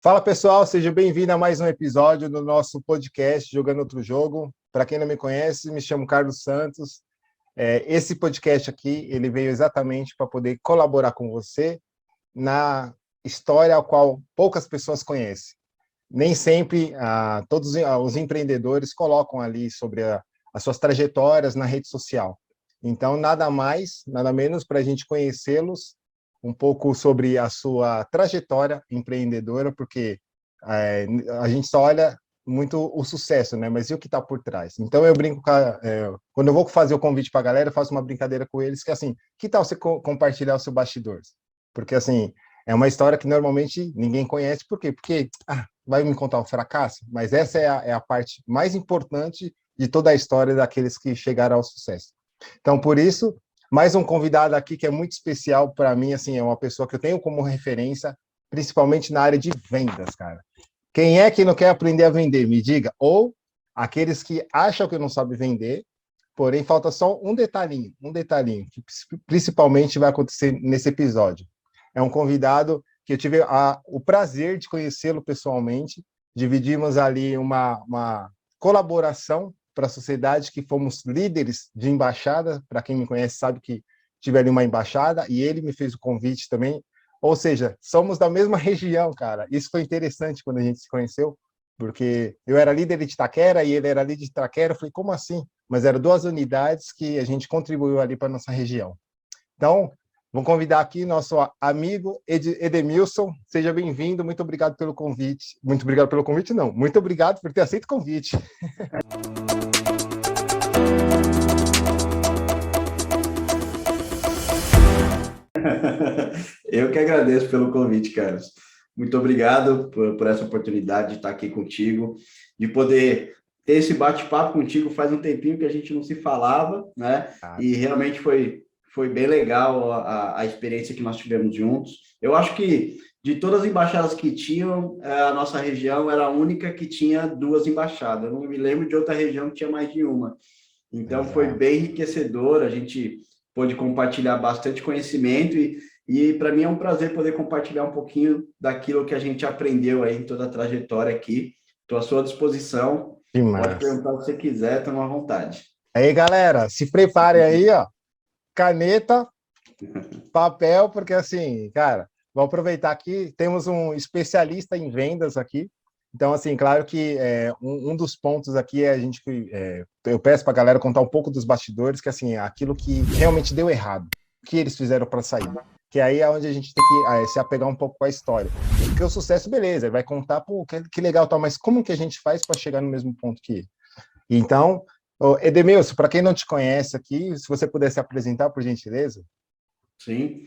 Fala pessoal, seja bem-vindo a mais um episódio do nosso podcast Jogando Outro Jogo. Para quem não me conhece, me chamo Carlos Santos. Esse podcast aqui, ele veio exatamente para poder colaborar com você na história a qual poucas pessoas conhecem. Nem sempre todos os empreendedores colocam ali sobre as suas trajetórias na rede social. Então, nada mais, nada menos para a gente conhecê-los um pouco sobre a sua trajetória empreendedora, porque a gente só olha muito o sucesso, né? Mas e o que está por trás? Então, eu brinco quando eu vou fazer o convite para a galera, eu faço uma brincadeira com eles, que é assim, que tal você compartilhar o seu bastidor? Porque, assim, é uma história que normalmente ninguém conhece. Por quê? Porque vai me contar um fracasso? Mas essa é a parte mais importante de toda a história daqueles que chegaram ao sucesso. Então, por isso, mais um convidado aqui que é muito especial para mim, assim, é uma pessoa que eu tenho como referência, principalmente na área de vendas, cara. Quem é que não quer aprender a vender? Me diga. Ou aqueles que acham que não sabem vender, porém falta só um detalhinho, que principalmente vai acontecer nesse episódio. É um convidado que eu tive o prazer de conhecê-lo pessoalmente, dividimos ali uma colaboração para a sociedade, que fomos líderes de embaixada. Para quem me conhece sabe que tive ali uma embaixada, e ele me fez o convite também, ou seja, somos da mesma região, cara. Isso foi interessante quando a gente se conheceu, porque eu era líder de Itaquera e ele era líder de Itaquera. Eu falei, como assim? Mas eram duas unidades que a gente contribuiu ali para a nossa região. Então, vou convidar aqui nosso amigo Edemilson. Seja bem-vindo, muito obrigado pelo convite. Muito obrigado pelo convite, não. Muito obrigado por ter aceito o convite. Eu que agradeço pelo convite, Carlos. Muito obrigado por essa oportunidade de estar aqui contigo, de poder ter esse bate-papo contigo. Faz um tempinho que a gente não se falava, né? E realmente foi bem legal a experiência que nós tivemos juntos. Eu acho que de todas as embaixadas que tinham, a nossa região era a única que tinha duas embaixadas. Eu não me lembro de outra região que tinha mais de uma. Então, foi bem enriquecedor. A gente pôde compartilhar bastante conhecimento e para mim é um prazer poder compartilhar um pouquinho daquilo que a gente aprendeu aí em toda a trajetória aqui. Estou à sua disposição. Pode perguntar o que você quiser, estamos à vontade. Aí, galera, se preparem aí, ó. Caneta, papel, porque assim, cara, vou aproveitar aqui, temos um especialista em vendas aqui. Então, assim, claro que um dos pontos aqui é eu peço para a galera contar um pouco dos bastidores, que assim, aquilo que realmente deu errado, o que eles fizeram para sair. Que aí é onde a gente tem que se apegar um pouco com a história. Porque o sucesso, beleza, vai contar, pô, que legal, tal, mas como que a gente faz para chegar no mesmo ponto que ele? Então, Edemilson, para quem não te conhece aqui, se você pudesse apresentar, por gentileza. Sim.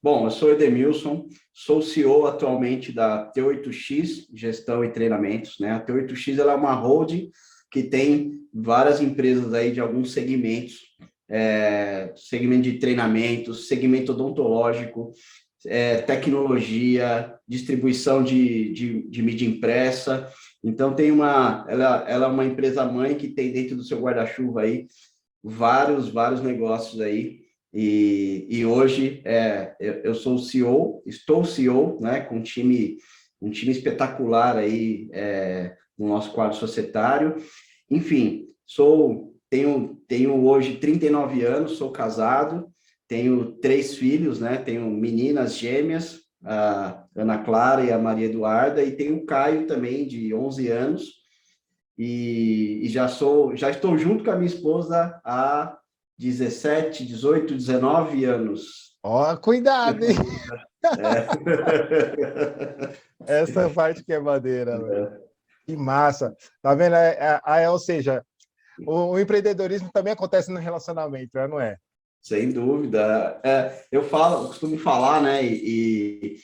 Bom, eu sou Edemilson, sou CEO atualmente da T8X, Gestão e Treinamentos, né? A T8X ela é uma holding que tem várias empresas aí de alguns segmentos, segmento de treinamentos, segmento odontológico, tecnologia, distribuição de mídia impressa. Então, ela é uma empresa mãe que tem dentro do seu guarda-chuva aí vários negócios aí. E hoje eu sou o CEO, estou CEO, né, com um time espetacular aí no nosso quadro societário. Enfim, tenho hoje 39 anos, sou casado, tenho 3 filhos, né, tenho meninas gêmeas, a Ana Clara e a Maria Eduarda, e tenho o Caio também, de 11 anos, e já estou junto com a minha esposa há 17, 18, 19 anos. Ó, cuidado, hein? Essa parte que é madeira, velho. Que massa. Tá vendo? Ou seja, o empreendedorismo também acontece no relacionamento, não é? Sem dúvida. Eu costumo falar, né? E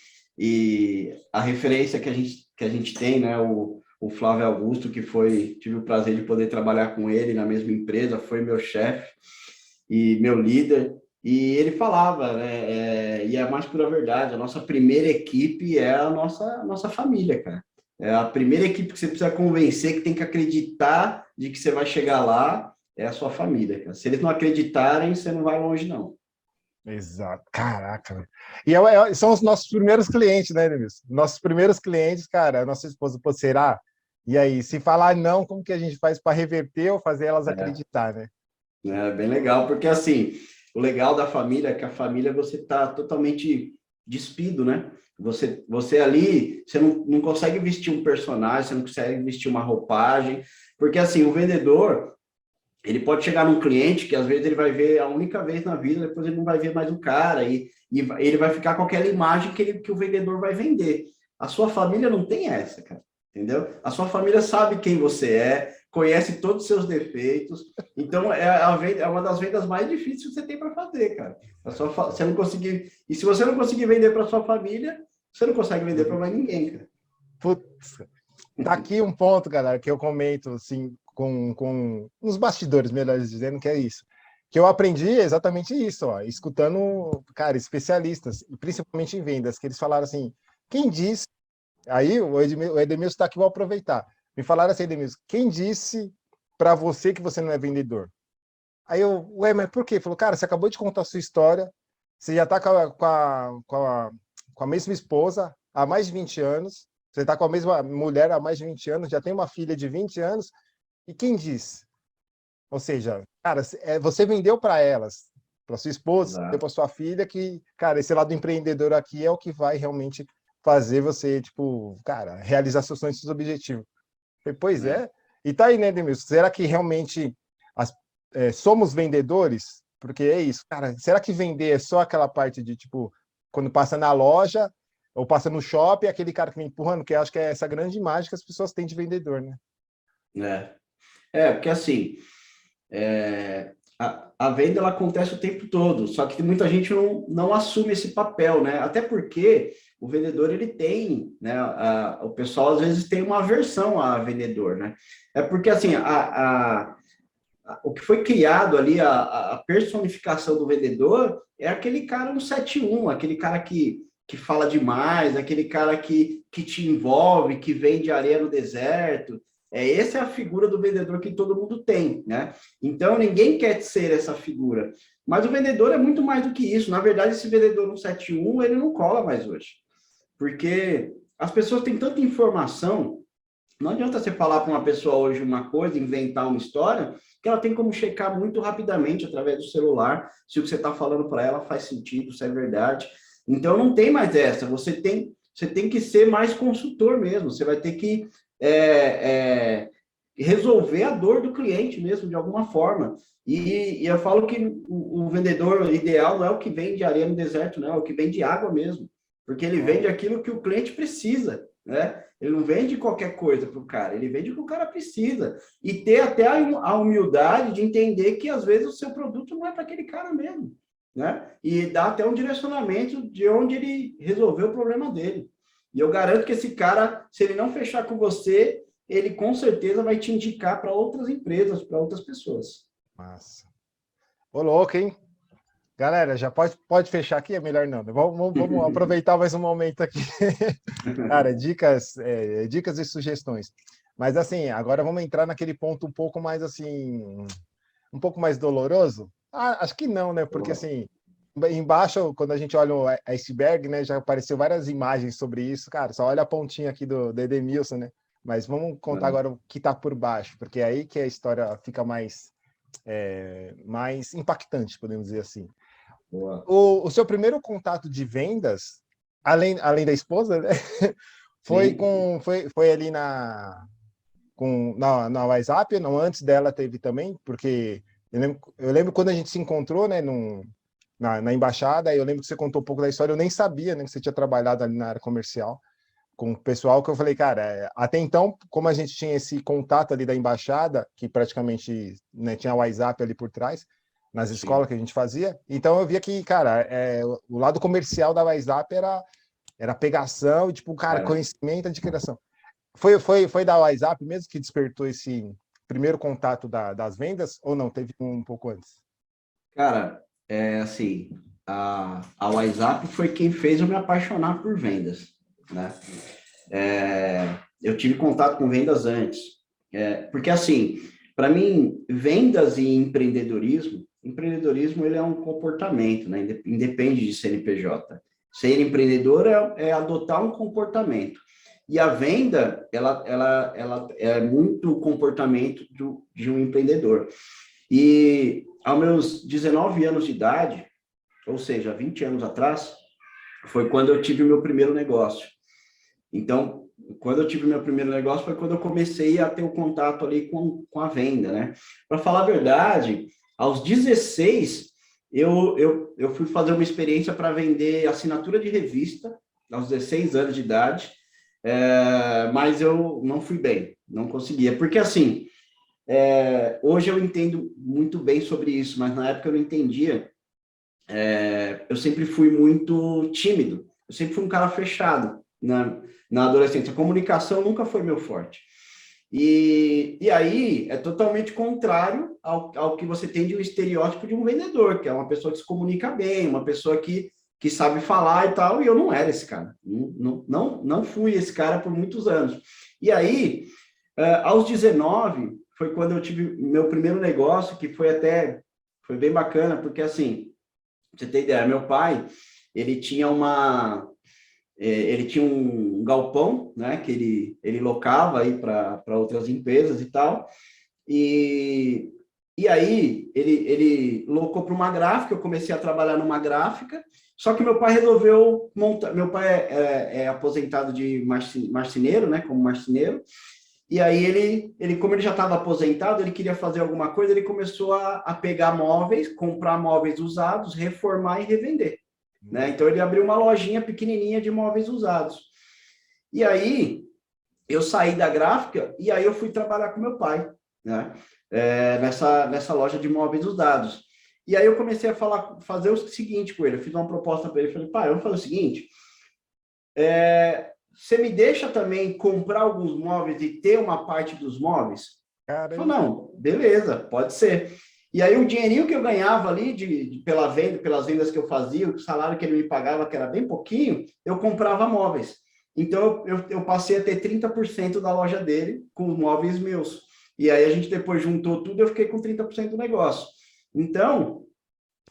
a referência que a gente tem, né? O Flávio Augusto, tive o prazer de poder trabalhar com ele na mesma empresa, foi meu chefe e meu líder. E ele falava, né? E é a mais pura verdade, a nossa primeira equipe é a nossa família, cara. É a primeira equipe que você precisa convencer, que tem que acreditar de que você vai chegar lá, é a sua família, cara. Se eles não acreditarem, você não vai longe, não. Exato. Caraca, velho. E são os nossos primeiros clientes, né, Denilson? Nossos primeiros clientes, cara, a nossa esposa, pô, será? E aí, se falar não, como que a gente faz para reverter ou fazer elas É, acreditar, né? é bem legal, porque assim, o legal da família é que a família você está totalmente despido, né? Você ali, você não consegue vestir um personagem, você não consegue vestir uma roupagem, porque assim, o vendedor, ele pode chegar num cliente que às vezes ele vai ver a única vez na vida, depois ele não vai ver mais o cara, ele vai ficar com aquela imagem que o vendedor vai vender. A sua família não tem essa, cara, entendeu? A sua família sabe quem você é, conhece todos os seus defeitos, então é uma das vendas mais difíceis que você tem para fazer, cara. Você não conseguir, e se você não conseguir vender para sua família, você não consegue vender para mais ninguém, cara. Putz, tá aqui um ponto, galera, que eu comento, assim, com uns bastidores, melhor dizendo, que é isso. Que eu aprendi exatamente isso, ó, escutando, cara, especialistas, e principalmente em vendas, que eles falaram assim, quem disse, aí o Edemilson está aqui, vou aproveitar, me falaram assim, Edemilson, quem disse para você que você não é vendedor? Aí eu, ué, mas por quê? Falou, cara, você acabou de contar a sua história, você já está com a mesma esposa há mais de 20 anos, você está com a mesma mulher há mais de 20 anos, já tem uma filha de 20 anos, e quem diz? Ou seja, cara, você vendeu para elas, para sua esposa, para Exato. sua filha, que, cara, esse lado empreendedor aqui é o que vai realmente fazer você, tipo, cara, realizar seus sonhos e seus objetivos. Falei, pois É. é. E tá aí, né, Demilson? Será que realmente as, somos vendedores? Porque é isso, cara. Será que vender é só aquela parte de, tipo, quando passa na loja ou passa no shopping, aquele cara que vem empurrando? Que eu acho que é essa grande imagem que as pessoas têm de vendedor, né? Porque assim, a venda ela acontece o tempo todo, só que muita gente não assume esse papel, né? Até porque o vendedor ele tem, né? O pessoal às vezes tem uma aversão a vendedor, né? É porque assim, o que foi criado ali, a personificação do vendedor é aquele cara no 7-1, aquele cara que fala demais, aquele cara que te envolve, que vende areia no deserto. Essa é a figura do vendedor que todo mundo tem, né? Então, ninguém quer ser essa figura. Mas o vendedor é muito mais do que isso. Na verdade, esse vendedor no 7-1, ele não cola mais hoje. Porque as pessoas têm tanta informação, não adianta você falar para uma pessoa hoje uma coisa, inventar uma história, que ela tem como checar muito rapidamente através do celular se o que você está falando para ela faz sentido, se é verdade. Então não tem mais essa. Você tem que ser mais consultor mesmo. Você vai ter que resolver a dor do cliente mesmo de alguma forma. E eu falo que o vendedor ideal não é o que vende areia no deserto, não, é o que vende água mesmo, porque ele vende aquilo que o cliente precisa, né? Ele não vende qualquer coisa para o cara, ele vende o que o cara precisa. E ter até a humildade de entender que, às vezes, o seu produto não é para aquele cara mesmo, né? E dar até um direcionamento de onde ele resolveu o problema dele. E eu garanto que esse cara, se ele não fechar com você, ele com certeza vai te indicar para outras empresas, para outras pessoas. Massa. Ô, louco, hein? Galera, já pode fechar aqui? É melhor não, né? Vamos aproveitar mais um momento aqui. Cara, dicas e sugestões. Mas assim, agora vamos entrar naquele ponto um pouco mais assim, um pouco mais doloroso? Ah, acho que não, né? Porque assim, embaixo, quando a gente olha o iceberg, né, já apareceu várias imagens sobre isso. Cara, só olha a pontinha aqui do Edemilson, né? Mas vamos contar agora o que está por baixo, porque é aí que a história fica mais impactante, podemos dizer assim. Boa. O seu primeiro contato de vendas, além da esposa, né? Sim, Foi ali na WhatsApp, não, antes dela teve também, porque eu lembro quando a gente se encontrou, né, na embaixada, eu lembro que você contou um pouco da história, eu nem sabia, né, que você tinha trabalhado ali na área comercial com o pessoal, que eu falei, cara, até então, como a gente tinha esse contato ali da embaixada, que praticamente, né, tinha o WhatsApp ali por trás, nas escolas sim. que a gente fazia, então eu via que, cara, o lado comercial da WhatsApp era pegação, e, tipo, cara, Era. conhecimento de criação. Foi da WhatsApp mesmo que despertou esse primeiro contato das vendas, ou não? Teve um pouco antes? Cara, assim, a WhatsApp foi quem fez eu me apaixonar por vendas, né? Eu tive contato com vendas antes, porque assim, para mim, vendas e empreendedorismo, empreendedorismo ele é um comportamento, né? Independe de CNPJ. Ser empreendedor é adotar um comportamento. E a venda, ela é muito o comportamento de um empreendedor. E aos meus 19 anos de idade, ou seja, 20 anos atrás, foi quando eu tive o meu primeiro negócio. Então, quando eu tive o meu primeiro negócio, foi quando eu comecei a ter o contato ali com a venda, né? Para falar a verdade, aos 16, eu fui fazer uma experiência para vender assinatura de revista, aos 16 anos de idade, mas eu não fui bem, não conseguia. Porque, assim, hoje eu entendo muito bem sobre isso, mas na época eu não entendia. Eu sempre fui muito tímido, eu sempre fui um cara fechado na adolescência. A comunicação nunca foi meu forte. E aí é totalmente contrário ao que você tem de um estereótipo de um vendedor, que é uma pessoa que se comunica bem, uma pessoa que sabe falar e tal, e eu não era esse cara. Não fui esse cara por muitos anos. E aí, aos 19, foi quando eu tive meu primeiro negócio, que foi bem bacana, porque assim, pra você ter ideia, meu pai, ele tinha um galpão, né, que ele locava aí para outras empresas e tal, e aí ele locou para uma gráfica, eu comecei a trabalhar numa gráfica, só que meu pai resolveu montar, meu pai é aposentado de marceneiro, né, como marceneiro, e aí como ele já estava aposentado, ele queria fazer alguma coisa, ele começou a pegar móveis, comprar móveis usados, reformar e revender. Né? Então, ele abriu uma lojinha pequenininha de móveis usados. E aí, eu saí da gráfica e aí eu fui trabalhar com meu pai, né? Nessa loja de móveis usados. E aí, eu comecei a fazer o seguinte com ele. Eu fiz uma proposta para ele. Falei, pai, vamos fazer o seguinte. Você me deixa também comprar alguns móveis e ter uma parte dos móveis? Ele falou, não, beleza, pode ser. E aí o dinheirinho que eu ganhava ali pelas vendas que eu fazia, o salário que ele me pagava, que era bem pouquinho, eu comprava móveis. Então eu passei a ter 30% da loja dele com os móveis meus. E aí a gente depois juntou tudo, eu fiquei com 30% do negócio. Então,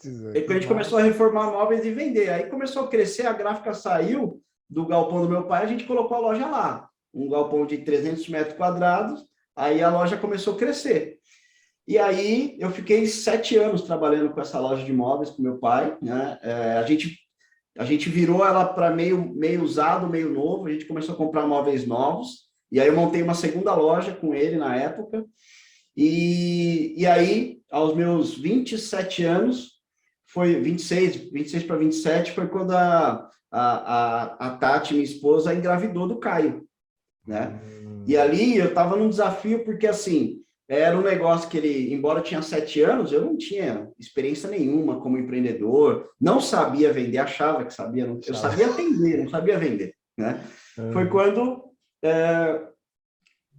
a gente começou a reformar móveis e vender. Aí começou a crescer, a gráfica saiu do galpão do meu pai, a gente colocou a loja lá. Um galpão de 300 metros quadrados, aí a loja começou a crescer. E aí eu fiquei 7 anos trabalhando com essa loja de móveis com meu pai, né? A gente virou ela para meio usado, meio novo, a gente começou a comprar móveis novos, e aí eu montei uma segunda loja com ele na época, e aí, aos meus 27 anos, foi 26 para 27, foi quando a Tati, minha esposa, engravidou do Caio, né? E ali eu estava num desafio, porque assim, era um negócio que ele, embora eu tinha 7 anos, eu não tinha experiência nenhuma como empreendedor, não sabia vender, achava que sabia, eu sabia atender, não sabia vender, né? Foi quando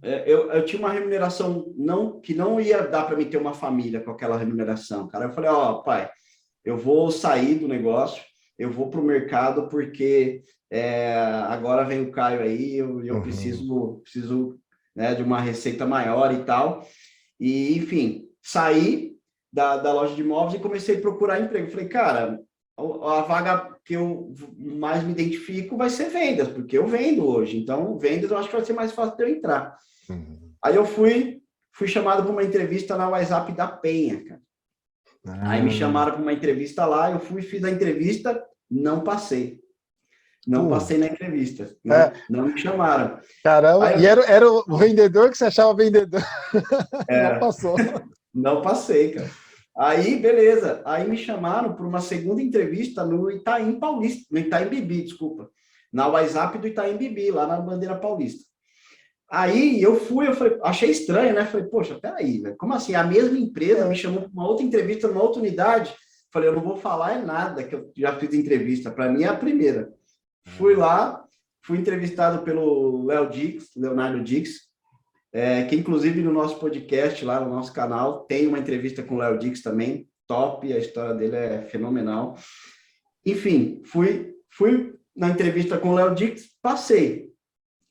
eu tinha uma remuneração que não ia dar para mim ter uma família com aquela remuneração, cara. Eu falei, ó, pai, eu vou sair do negócio, eu vou para o mercado, porque agora vem o Caio aí, eu preciso né, de uma receita maior e tal. E, enfim, saí da loja de imóveis e comecei a procurar emprego. Falei, cara, a vaga que eu mais me identifico vai ser vendas, porque eu vendo hoje. Então, vendas eu acho que vai ser mais fácil de eu entrar. Aí eu fui chamado para uma entrevista na WhatsApp da Penha, cara. Aí me chamaram para uma entrevista lá, eu fiz a entrevista, não passei. Não passei na entrevista, né? Não me chamaram. Caramba, e era o vendedor que você achava vendedor. Não passou. Não passei, cara. Aí, beleza. Aí me chamaram para uma segunda entrevista no Itaim Paulista, no Itaim Bibi, desculpa. Na WhatsApp do Itaim Bibi, lá na Bandeira Paulista. Aí eu falei, achei estranho, né? Falei, poxa, peraí, velho, como assim? A mesma empresa me chamou para uma outra entrevista, numa outra unidade. Falei, eu não vou falar nada, que eu já fiz entrevista. Para mim é a primeira. Fui lá, fui entrevistado pelo Leonardo Dix, que inclusive no nosso podcast, lá no nosso canal, tem uma entrevista com o Léo Dix também, top, a história dele é fenomenal. Enfim, fui na entrevista com o Léo Dix, passei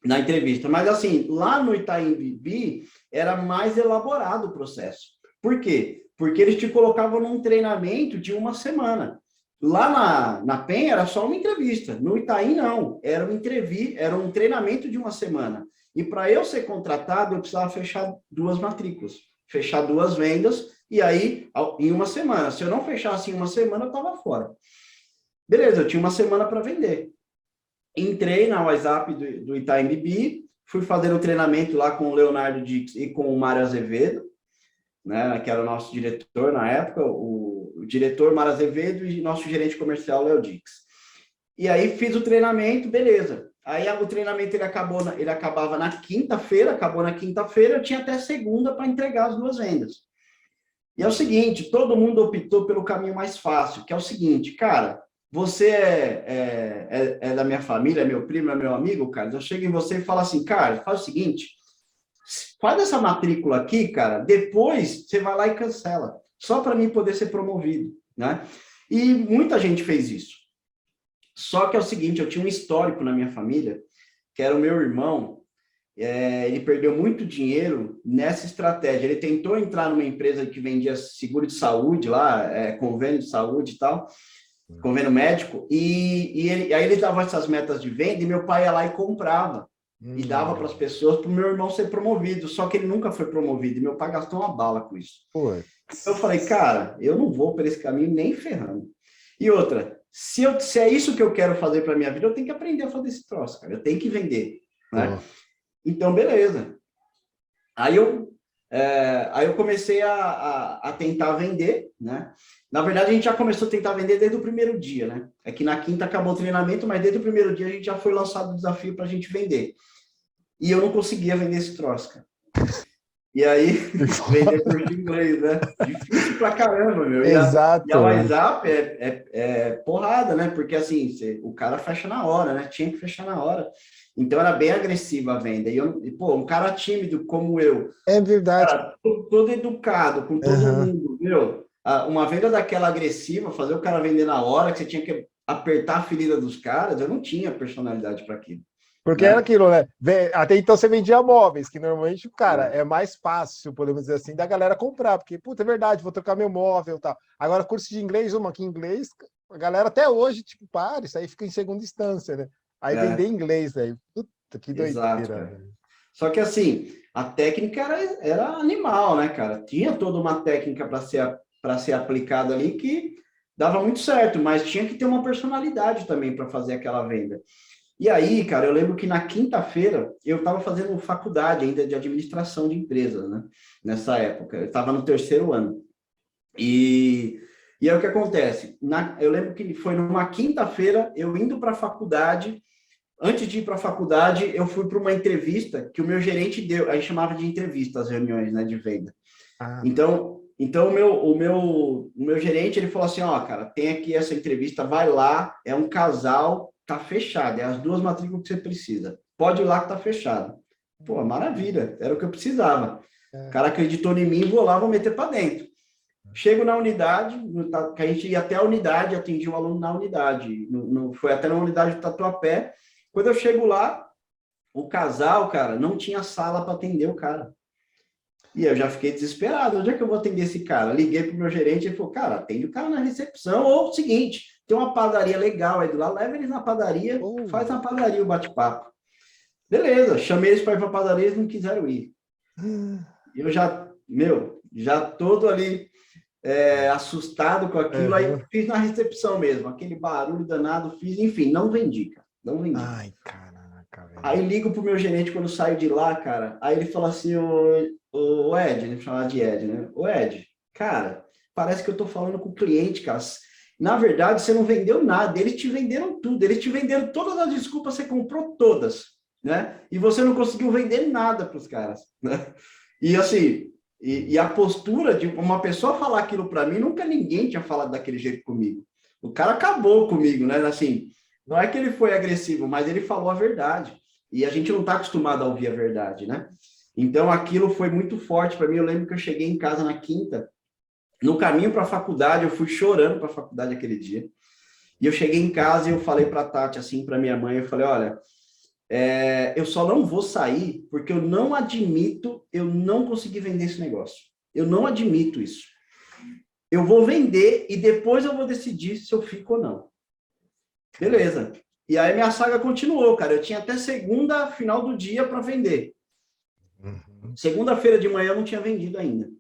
na entrevista, mas assim, lá no Itaim Bibi era mais elaborado o processo. Por quê? porque eles te colocavam num treinamento de uma semana. Lá na PEN era só uma entrevista, no Itaim não, era um treinamento de uma semana. E para eu ser contratado, eu precisava fechar 2 matrículas, fechar 2 vendas, e aí, em uma semana. Se eu não fechasse em uma semana, eu estava fora. Beleza, eu tinha uma semana para vender. Entrei na WhatsApp do Itaim Bibi, fui fazer um treinamento lá com o Leonardo Dix e com o Mário Azevedo, né, que era o nosso diretor na época, o diretor Mário Azevedo e nosso gerente comercial, Léo Dix. E aí fiz o treinamento, beleza. Aí o treinamento ele acabava na quinta-feira, acabou na quinta-feira, eu tinha até segunda para entregar as 2 vendas. E é o seguinte, todo mundo optou pelo caminho mais fácil, que é o seguinte, cara, você é da minha família, é meu primo, é meu amigo, Carlos, eu chego em você e falo assim, cara, faz o seguinte, faz essa matrícula aqui, cara, depois você vai lá e cancela, só para mim poder ser promovido, né? E muita gente fez isso. Só que é o seguinte, eu tinha um histórico na minha família, que era o meu irmão, ele perdeu muito dinheiro nessa estratégia. Ele tentou entrar numa empresa que vendia seguro de saúde lá, convênio de saúde e tal, convênio médico, aí ele dava essas metas de venda e meu pai ia lá e comprava. E dava para as pessoas para o meu irmão ser promovido, só que ele nunca foi promovido, e meu pai gastou uma bala com isso. Eu falei, cara, eu não vou por esse caminho nem ferrando. E outra, se é isso que eu quero fazer para minha vida, eu tenho que aprender a fazer esse troço, cara, eu tenho que vender, né? Então, beleza. Aí eu comecei a tentar vender, né? Na verdade, a gente já começou a tentar vender desde o primeiro dia, né? É que na quinta acabou o treinamento, mas desde o primeiro dia a gente já foi lançado o desafio para a gente vender. E eu não conseguia vender esse troço, cara. E aí, vender curso de inglês, né? Difícil pra caramba, meu. Exato. E a WhatsApp é porrada, né? Porque, assim, o cara fecha na hora, né? Tinha que fechar na hora. Então, era bem agressiva a venda. E pô, um cara tímido como eu, É verdade. cara, todo educado, com todo mundo, meu. Uma venda daquela agressiva, fazer o cara vender na hora, que você tinha que apertar a ferida dos caras, eu não tinha personalidade para aquilo. Porque era aquilo, né? Até então você vendia móveis, que normalmente, cara, é mais fácil, podemos dizer assim, da galera comprar, porque, puta, é verdade, vou trocar meu móvel e tal. Agora, curso de inglês, aqui em inglês, a galera até hoje, tipo, para, isso aí fica em segunda instância, né? Aí vender inglês, velho. Puta, que Exato, doideira. cara. Só que, assim, a técnica era animal, né, cara? Tinha toda uma técnica para ser aplicada ali que dava muito certo, mas tinha que ter uma personalidade também para fazer aquela venda. E aí, cara, eu lembro que na quinta-feira eu estava fazendo faculdade ainda de administração de empresas, né? Nessa época, eu estava no 3º ano. E aí o que acontece? Eu lembro que foi numa quinta-feira, eu indo para a faculdade. Antes de ir para a faculdade, eu fui para uma entrevista que o meu gerente deu, a gente chamava de entrevista as reuniões, né, de venda. Então o meu gerente, ele falou assim, ó, cara, tem aqui essa entrevista, vai lá, é um casal, tá fechado, é as 2 matrículas que você precisa. Pode ir lá que tá fechado. Pô, maravilha, era o que eu precisava. O cara acreditou em mim, vou lá, vou meter para dentro. Chego na unidade, que a gente ia até a unidade, atendi um aluno na unidade, foi até na unidade do Tatuapé. Quando eu chego lá, o casal, cara, não tinha sala para atender o cara. E eu já fiquei desesperado. Onde é que eu vou atender esse cara? Liguei pro meu gerente, ele falou, cara, atende o cara na recepção. Ou o seguinte, tem uma padaria legal aí do lado, leva eles na padaria, faz na padaria o bate-papo. Beleza, chamei eles para ir para a padaria, eles não quiseram ir. Eu já todo ali assustado com aquilo, aí fiz na recepção mesmo, aquele barulho danado, fiz, enfim, não vendi, cara, não vendi. Ai, caraca, velho. Aí ligo pro meu gerente quando eu saio de lá, cara, aí ele fala assim, o Ed, ele me chamava de Ed, né? O Ed, cara, parece que eu tô falando com o cliente, cara. Na verdade, você não vendeu nada, eles te venderam tudo, eles te venderam todas as desculpas, você comprou todas, né? E você não conseguiu vender nada para os caras, né? E assim, e a postura de uma pessoa falar aquilo para mim, nunca ninguém tinha falado daquele jeito comigo. O cara acabou comigo, né? Assim, não é que ele foi agressivo, mas ele falou a verdade. E a gente não está acostumado a ouvir a verdade, né? Então, aquilo foi muito forte para mim. Eu lembro que eu cheguei em casa na quinta, no caminho para a faculdade, eu fui chorando para a faculdade aquele dia. E eu cheguei em casa e eu falei para a Tati, assim, para minha mãe, eu falei, olha, eu só não vou sair porque eu não admito, eu não consegui vender esse negócio. Eu não admito isso. eu vou vender e depois eu vou decidir se eu fico ou não. Beleza. E aí minha saga continuou, cara. Eu tinha até segunda, final do dia para vender. Uhum. Segunda-feira de manhã eu não tinha vendido ainda.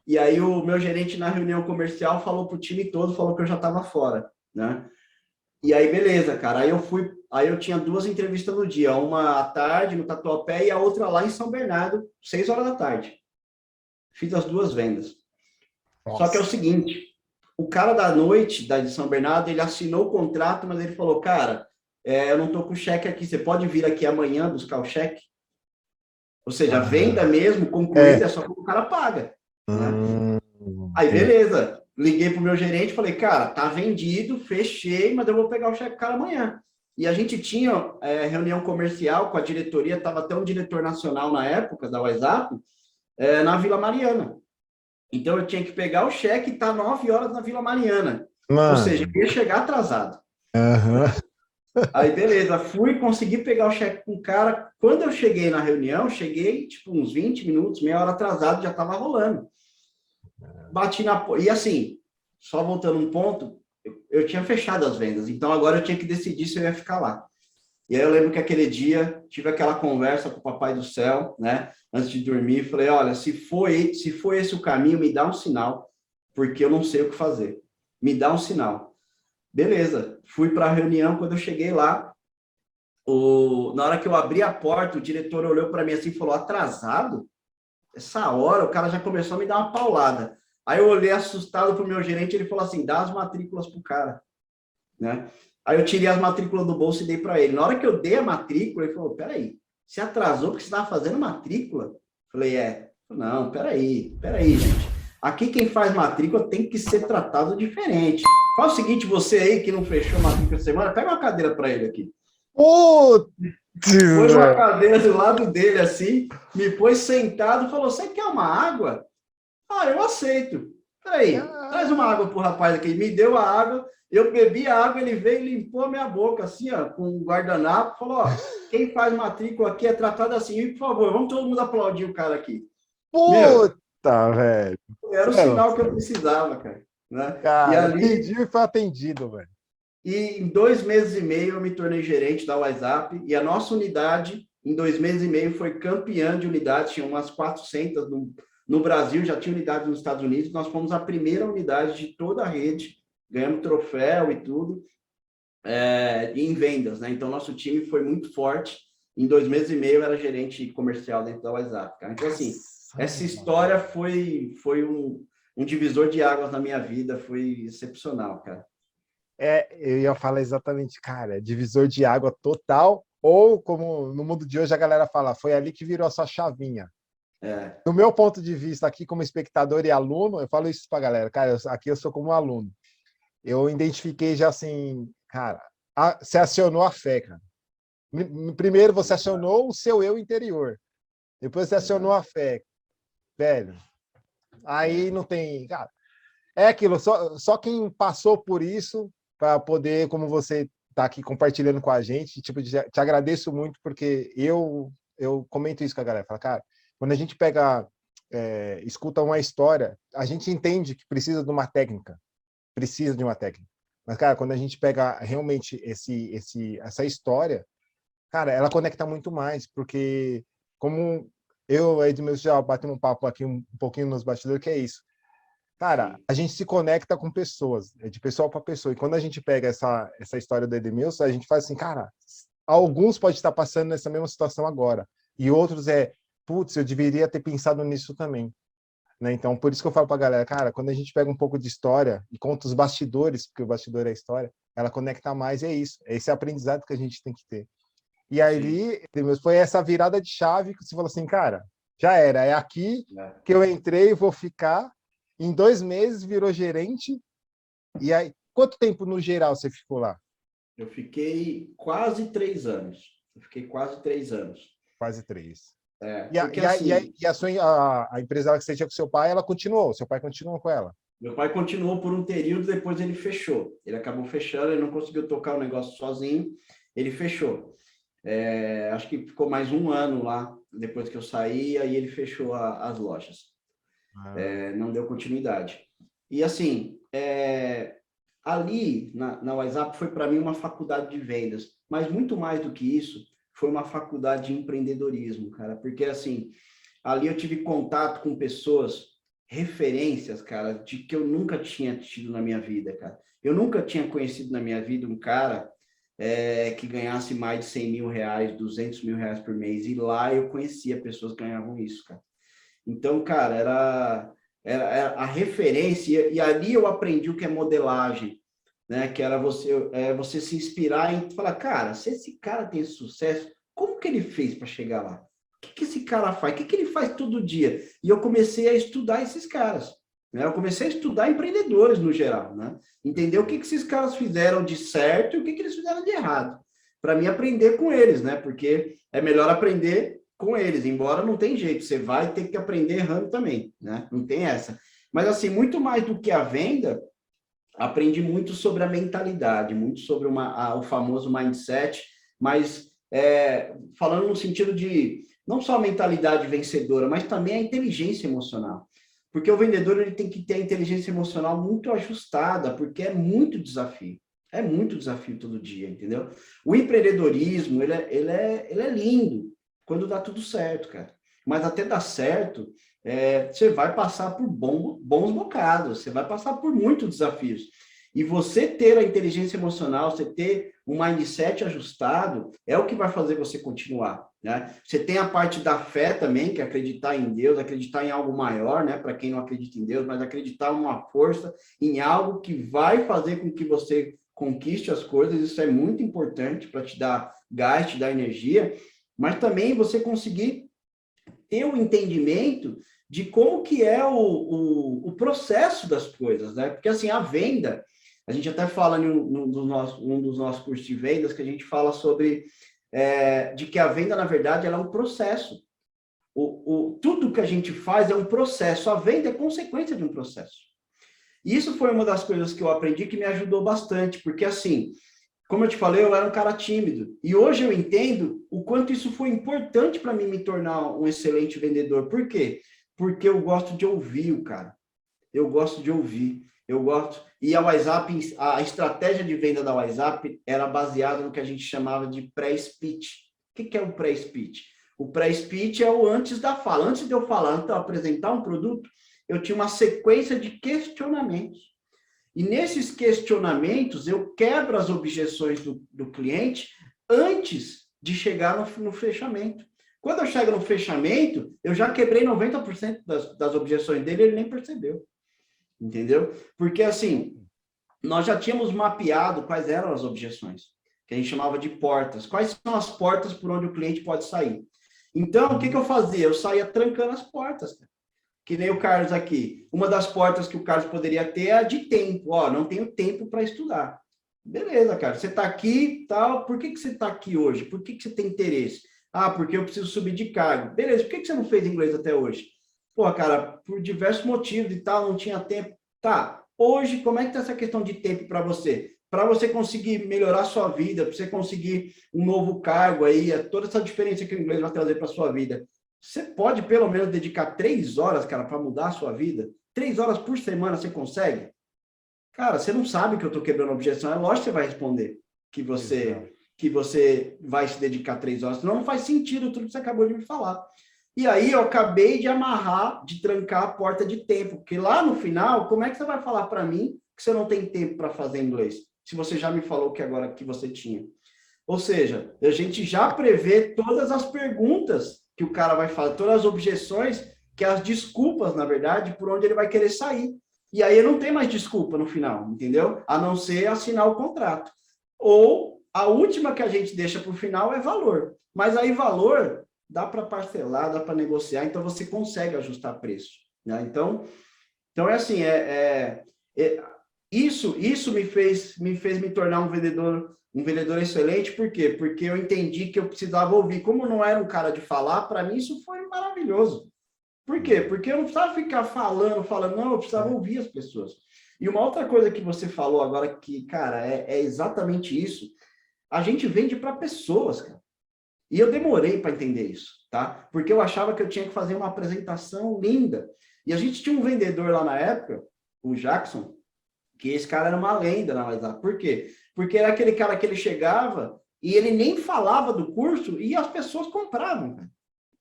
E aí o meu gerente na reunião comercial falou pro time todo, falou que eu já estava fora, né? E aí, beleza, cara. Aí eu tinha 2 entrevistas no dia, uma à tarde no Tatuapé e a outra lá em São Bernardo, 6 horas da tarde. Fiz as 2 vendas. Só que é o Nossa. seguinte, o cara da noite, da de São Bernardo, ele assinou o contrato, mas ele falou, cara, eu não tô com o cheque aqui, você pode vir aqui amanhã buscar o cheque? Ou seja, a venda Ah, mesmo concluída é. é só quando o cara paga, né? Hum, Aí, entendi. beleza. Liguei pro meu gerente, falei, cara, tá vendido, fechei, mas eu vou pegar o cheque do cara amanhã. E a gente tinha reunião comercial com a diretoria, estava até um diretor nacional na época, da WhatsApp, na Vila Mariana. Então, eu tinha que pegar o cheque e estar 9 horas na Vila Mariana. Ou seja, Mano. eu ia chegar atrasado. Aham. Aí, beleza, fui conseguir pegar o cheque com o cara. Quando eu cheguei na reunião, cheguei, tipo, uns 20 minutos, meia hora atrasado, já estava rolando. Bati na... E assim, só voltando um ponto, eu tinha fechado as vendas, então agora eu tinha que decidir se eu ia ficar lá. E aí eu lembro que aquele dia tive aquela conversa com o Papai do Céu, né? Antes de dormir, falei, olha, se for esse o caminho, me dá um sinal, porque eu não sei o que fazer. Me dá um sinal. Beleza, fui para a reunião, quando eu cheguei lá, na hora que eu abri a porta, o diretor olhou para mim assim e falou, atrasado? Essa hora o cara já começou a me dar uma paulada. Aí eu olhei assustado pro meu gerente, ele falou assim, dá as matrículas pro cara, né? Aí eu tirei as matrículas do bolso e dei para ele. Na hora que eu dei a matrícula, ele falou, peraí, você atrasou porque você estava fazendo matrícula? Falei, é. Não, peraí, gente. Aqui quem faz matrícula tem que ser tratado diferente. Faz o seguinte, você aí que não fechou matrícula semana, pega uma cadeira para ele aqui. Putz, Pôs uma velho. cadeira do lado dele assim, me pôs sentado, falou, você quer uma água? Ah, eu aceito. Peraí, traz uma água pro rapaz aqui. Me deu a água, eu bebi a água, ele veio e limpou a minha boca, assim, ó, com um guardanapo, falou, ó, quem faz matrícula aqui é tratado assim, e, por favor, vamos todo mundo aplaudir o cara aqui. Meu, Puta, velho. era o Céu, sinal que eu precisava, cara, né? E cara, ali, pediu e foi atendido, velho. em 2 meses e meio, eu me tornei gerente da WhatsApp, e a nossa unidade, em 2 meses e meio, foi campeã de unidades, tinha umas 400 no Brasil, já tinha unidade nos Estados Unidos, nós fomos a primeira unidade de toda a rede, ganhamos troféu e tudo, em vendas, né? Então, nosso time foi muito forte. Em 2 meses e meio, eu era gerente comercial dentro da WhatsApp, cara. Então, assim, essa Caçamba, história velho. foi um divisor de águas na minha vida, foi excepcional, cara. Eu ia falar exatamente, cara, divisor de água total, ou como no mundo de hoje a galera fala, foi ali que virou a sua chavinha. É, Do meu ponto de vista aqui como espectador e aluno, eu falo isso pra galera, cara, aqui eu sou como aluno. Eu identifiquei já assim, cara, você acionou a fé, cara. Primeiro você acionou o seu eu interior, depois você acionou exato. a fé, velho. Aí não tem, cara, é aquilo, só quem passou por isso para poder, como você está aqui compartilhando com a gente, tipo, te agradeço muito, porque eu comento isso com a galera. Fala, cara, quando a gente pega, escuta uma história, a gente entende que precisa de uma técnica. Mas, cara, quando a gente pega realmente essa história, cara, ela conecta muito mais, porque como eu e Edmilson já batemos um papo aqui um pouquinho nos bastidores, que é isso. Cara, Sim, a gente se conecta com pessoas, é de pessoa para pessoa. E quando a gente pega essa história do Edmilson, a gente faz assim, cara, alguns podem estar passando nessa mesma situação agora. E outros putz, eu deveria ter pensado nisso também. Né? Então, por isso que eu falo para a galera, cara, quando a gente pega um pouco de história e conta os bastidores, porque o bastidor é a história, ela conecta mais, é isso. É esse aprendizado que a gente tem que ter. E sim. aí, foi essa virada de chave que você falou assim, cara, já era, é aqui É. que eu entrei e vou ficar. Em 2 meses virou gerente. E aí, quanto tempo no geral você ficou lá? Eu fiquei quase 3 anos. Eu fiquei quase 3 anos. Quase 3. E a, Porque e a, e a, assim, e a, sua, a empresa que você tinha com seu pai, ela continuou? Seu pai continuou com ela? meu pai continuou por um período, depois ele fechou. Ele acabou fechando, ele não conseguiu tocar o negócio sozinho, ele fechou. Acho que ficou mais um ano lá, depois que eu saí, aí ele fechou as lojas. Ah, Não deu continuidade. E assim, ali na WhatsApp foi para mim uma faculdade de vendas, mas muito mais do que isso, foi uma faculdade de empreendedorismo, cara, porque assim, ali eu tive contato com pessoas, referências, cara, de que eu nunca tinha tido na minha vida, cara. Eu nunca tinha conhecido na minha vida um cara que ganhasse mais de 100 mil reais, 200 mil reais por mês. E lá eu conhecia pessoas que ganhavam isso, cara. Então, cara, era a referência, e ali eu aprendi o que é modelagem, né? Que era você se inspirar e falar, cara, se esse cara tem sucesso, como que ele fez para chegar lá? O que esse cara faz? O que ele faz todo dia? E eu comecei a estudar esses caras, né? Eu comecei a estudar empreendedores no geral, né? Entender o que esses caras fizeram de certo e o que eles fizeram de errado, para mim aprender com eles, né? Porque é melhor aprender com eles, embora não tem jeito, você vai ter que aprender errando também, né? Não tem essa. Mas assim, muito mais do que a venda, aprendi muito sobre a mentalidade, muito sobre o famoso mindset, mas falando no sentido de não só a mentalidade vencedora, mas também a inteligência emocional. Porque o vendedor ele tem que ter a inteligência emocional muito ajustada, porque é muito desafio. É muito desafio todo dia, entendeu? O empreendedorismo, ele é lindo quando dá tudo certo, cara. Mas até dar certo, você vai passar por bons bocados, você vai passar por muitos desafios. E você ter a inteligência emocional, você ter um mindset ajustado, é o que vai fazer você continuar, né? Você tem a parte da fé também, que é acreditar em Deus, acreditar em algo maior, né? Para quem não acredita em Deus, mas acreditar em uma força, em algo que vai fazer com que você conquiste as coisas. Isso é muito importante para te dar gás, te dar energia, mas também você conseguir ter um entendimento de como que é o processo das coisas, né? Porque, assim, a venda, a gente até fala em um dos nossos cursos de vendas, que a gente fala sobre de que a venda, na verdade, ela é um processo. Tudo que a gente faz é um processo, a venda é consequência de um processo. E isso foi uma das coisas que eu aprendi que me ajudou bastante, porque, assim, como eu te falei, eu era um cara tímido. E hoje eu entendo o quanto isso foi importante para mim me tornar um excelente vendedor. Por quê? Porque eu gosto de ouvir o cara. Eu gosto de ouvir. Eu gosto. E a WhatsApp, a estratégia de venda da WhatsApp era baseada no que a gente chamava de pré-speech. O que é o pré-speech? O pré-speech é o antes da fala. Antes de eu falar, antes de eu apresentar um produto, eu tinha uma sequência de questionamentos. E nesses questionamentos, eu quebro as objeções do cliente antes de chegar no fechamento. Quando eu chego no fechamento, eu já quebrei 90% das objeções dele e ele nem percebeu. Entendeu? Porque, assim, nós já tínhamos mapeado quais eram as objeções, que a gente chamava de portas. Quais são as portas por onde o cliente pode sair? Então, o que eu fazia? Eu saía trancando as portas, cara. Que nem o Carlos aqui. Uma das portas que o Carlos poderia ter é a de tempo. Ó, não tenho tempo para estudar. Beleza, cara. Você está aqui, tal. Por que você está aqui hoje? Por que você tem interesse? Ah, porque eu preciso subir de cargo. Beleza. Por que você não fez inglês até hoje? Pô, cara, por diversos motivos e tal, não tinha tempo. Tá. Hoje, como é que tá essa questão de tempo para você? Para você conseguir melhorar a sua vida, para você conseguir um novo cargo aí, toda essa diferença que o inglês vai trazer para sua vida. Você pode, pelo menos, dedicar 3 horas, cara, para mudar a sua vida? 3 horas por semana você consegue? Cara, você não sabe que eu estou quebrando objeção. É lógico que você vai responder que você vai se dedicar 3 horas. Senão não faz sentido tudo que você acabou de me falar. E aí eu acabei de amarrar, de trancar a porta de tempo. Porque lá no final, como é que você vai falar para mim que você não tem tempo para fazer inglês? Se você já me falou que agora que você tinha. Ou seja, a gente já prevê todas as perguntas que o cara vai fazer, todas as objeções, que as desculpas, na verdade, por onde ele vai querer sair. E aí não tem mais desculpa no final, entendeu? A não ser assinar o contrato. Ou a última que a gente deixa para o final é valor. Mas aí valor dá para parcelar, dá para negociar, então você consegue ajustar preço. Né? Então é assim, isso me fez me tornar um vendedor excelente. Por quê? Porque eu entendi que eu precisava ouvir. Como eu não era um cara de falar, para mim isso foi maravilhoso. Por quê? Porque eu não precisava ficar falando, não, eu precisava ouvir as pessoas. E uma outra coisa que você falou agora, que, cara, é exatamente isso. A gente vende para pessoas, cara. E eu demorei para entender isso, tá? Porque eu achava que eu tinha que fazer uma apresentação linda. E a gente tinha um vendedor lá na época, o Jackson, que esse cara era uma lenda na WhatsApp. Por quê? Porque era aquele cara que ele chegava e ele nem falava do curso e as pessoas compravam.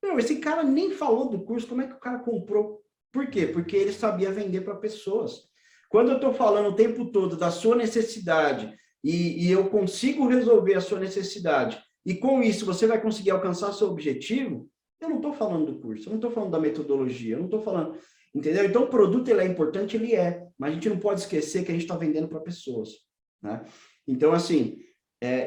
Não, esse cara nem falou do curso, como é que o cara comprou? Por quê? Porque ele sabia vender para pessoas. Quando eu estou falando o tempo todo da sua necessidade e eu consigo resolver a sua necessidade, e com isso você vai conseguir alcançar seu objetivo, eu não estou falando do curso, eu não estou falando da metodologia, eu não estou falando... Entendeu? Então, o produto ele é importante, ele é, mas a gente não pode esquecer que a gente está vendendo para pessoas, né? Então, assim,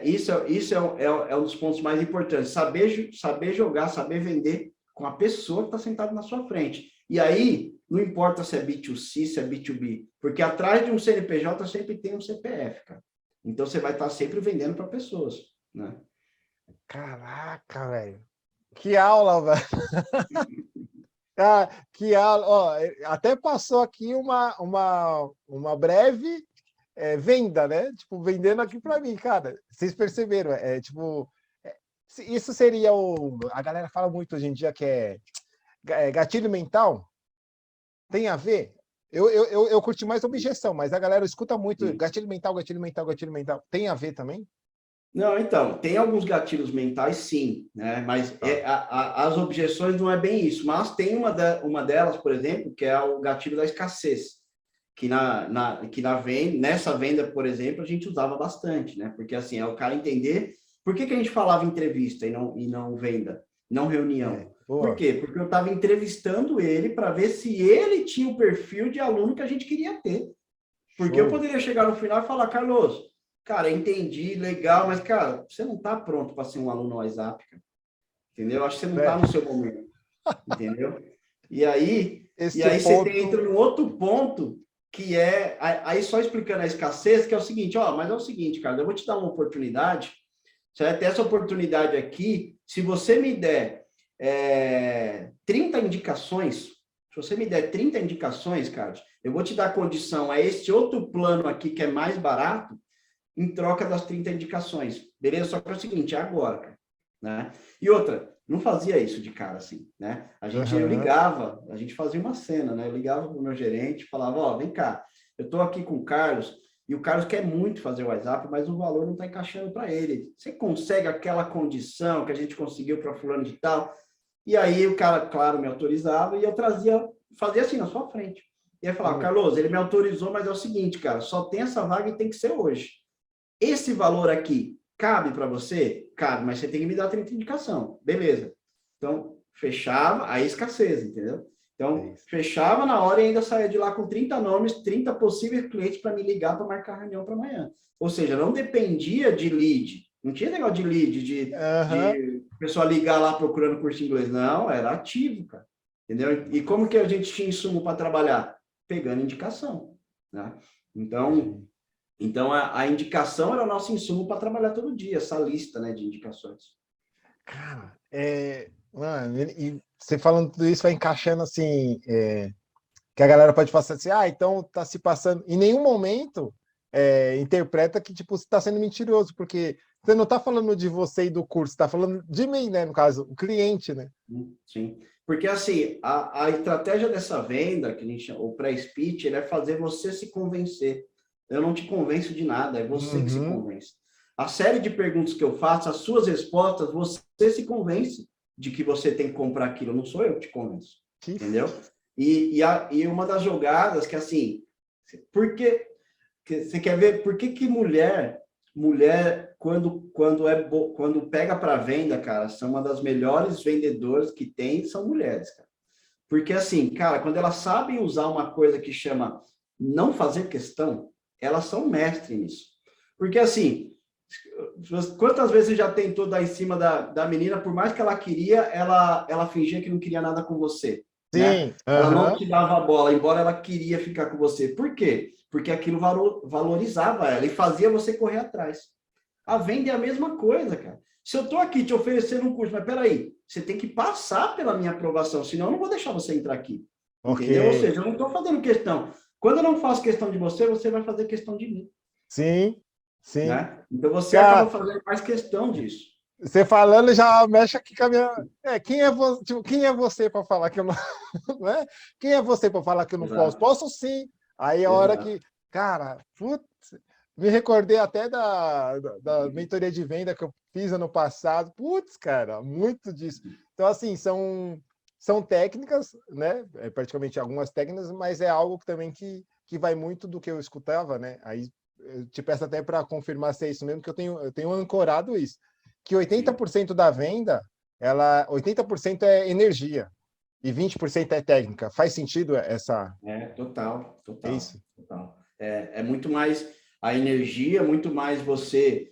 isso é um dos pontos mais importantes, saber jogar, saber vender com a pessoa que está sentada na sua frente. E aí, não importa se é B2C, se é B2B, porque atrás de um CNPJ sempre tem um CPF, cara. Então, você vai estar sempre vendendo para pessoas, né? Caraca, velho. Que aula, velho. Ah, que aula. Ó, até passou aqui uma breve venda, né? Tipo, vendendo aqui para mim, cara. Vocês perceberam? Tipo, isso seria o... A galera fala muito hoje em dia que é gatilho mental. Tem a ver? Eu curti mais objeção, mas a galera escuta muito gatilho mental, gatilho mental, gatilho mental. Tem a ver também? Não, então, tem alguns gatilhos mentais, sim, né? Mas as objeções não é bem isso. Mas tem uma delas, por exemplo, que é o gatilho da escassez, que nessa venda, por exemplo, a gente usava bastante, né? Porque, assim, é o cara entender por que a gente falava entrevista e não venda, não reunião. Por quê? Porque eu estava entrevistando ele para ver se ele tinha o perfil de aluno que a gente queria ter. Porque eu poderia chegar no final e falar, Carlos, cara, entendi, legal, mas, cara, você não está pronto para ser um aluno WhatsApp, cara. Entendeu? Acho que você não está no seu momento. Entendeu? E aí você entra num outro ponto, que é... Aí só explicando a escassez, que é o seguinte, mas é o seguinte, cara, eu vou te dar uma oportunidade, você vai ter essa oportunidade aqui, se você me der 30 indicações, se você me der 30 indicações, Carlos, eu vou te dar condição a esse outro plano aqui, que é mais barato, em troca das 30 indicações. Beleza? Só que é o seguinte, é agora, cara, né? E outra, não fazia isso de cara assim, né? Eu ligava, a gente fazia uma cena, né? Eu ligava para o meu gerente, falava, vem cá, eu estou aqui com o Carlos, e o Carlos quer muito fazer o WhatsApp, mas o valor não está encaixando para ele. Você consegue aquela condição que a gente conseguiu para fulano de tal? E aí o cara, claro, me autorizava e eu fazia assim, na sua frente. E aí falava, Carlos, ele me autorizou, mas é o seguinte, cara, só tem essa vaga e tem que ser hoje. Esse valor aqui cabe para você? Cabe, mas você tem que me dar 30 indicação. Beleza. Então, fechava a escassez, entendeu? Então, fechava na hora e ainda saía de lá com 30 nomes, 30 possíveis clientes para me ligar para marcar reunião para amanhã. Ou seja, não dependia de lead. Não tinha negócio de lead, de pessoa ligar lá procurando curso de inglês. Não, era ativo, cara. Entendeu? E como que a gente tinha insumo para trabalhar? Pegando indicação, né? Então, a indicação era o nosso insumo para trabalhar todo dia, essa lista, né, de indicações. Cara, mano, e você falando tudo isso vai encaixando assim, que a galera pode passar assim, então tá se passando. Em nenhum momento interpreta que tipo, você está sendo mentiroso, porque você não está falando de você e do curso, está falando de mim, né? No caso, o cliente, né? Sim. Porque assim, a estratégia dessa venda, que a gente chama, o pré-speech, ele é fazer você se convencer. Eu não te convenço de nada, é você que se convence. A série de perguntas que eu faço, as suas respostas, você se convence de que você tem que comprar aquilo. Não sou eu que te convenço. Entendeu? E uma das jogadas que, assim, você quer ver por que mulher quando pega para venda, cara, são uma das melhores vendedoras que tem, são mulheres, cara. Porque, assim, cara, quando elas sabem usar uma coisa que chama não fazer questão, elas são mestres nisso. Porque, assim, quantas vezes você já tentou dar em cima da menina, por mais que ela queria, ela fingia que não queria nada com você. Sim. Né? Ela não te dava a bola, embora ela queria ficar com você. Por quê? Porque aquilo valorizava ela e fazia você correr atrás. A venda é a mesma coisa, cara. Se eu estou aqui te oferecendo um curso, mas peraí, você tem que passar pela minha aprovação, senão eu não vou deixar você entrar aqui. Entendeu? Ou seja, eu não estou fazendo questão. Quando eu não faço questão de você, você vai fazer questão de mim. Sim, sim. Né? Então você acaba fazendo mais questão disso. Você falando já mexe aqui com a minha... quem é você para falar que eu não... Quem é você para falar que eu não posso? Posso sim. Aí a hora que, cara, putz, me recordei até da mentoria de venda que eu fiz ano passado. Putz, cara, muito disso. Então, assim, são técnicas, né? Praticamente algumas técnicas, mas é algo também que vai muito do que eu escutava, né? Aí eu te peço até para confirmar se é isso mesmo, que eu tenho ancorado isso. Que 80% da venda, 80% é energia e 20% é técnica. Faz sentido essa. Total, É total, isso? total. É muito mais a energia, muito mais você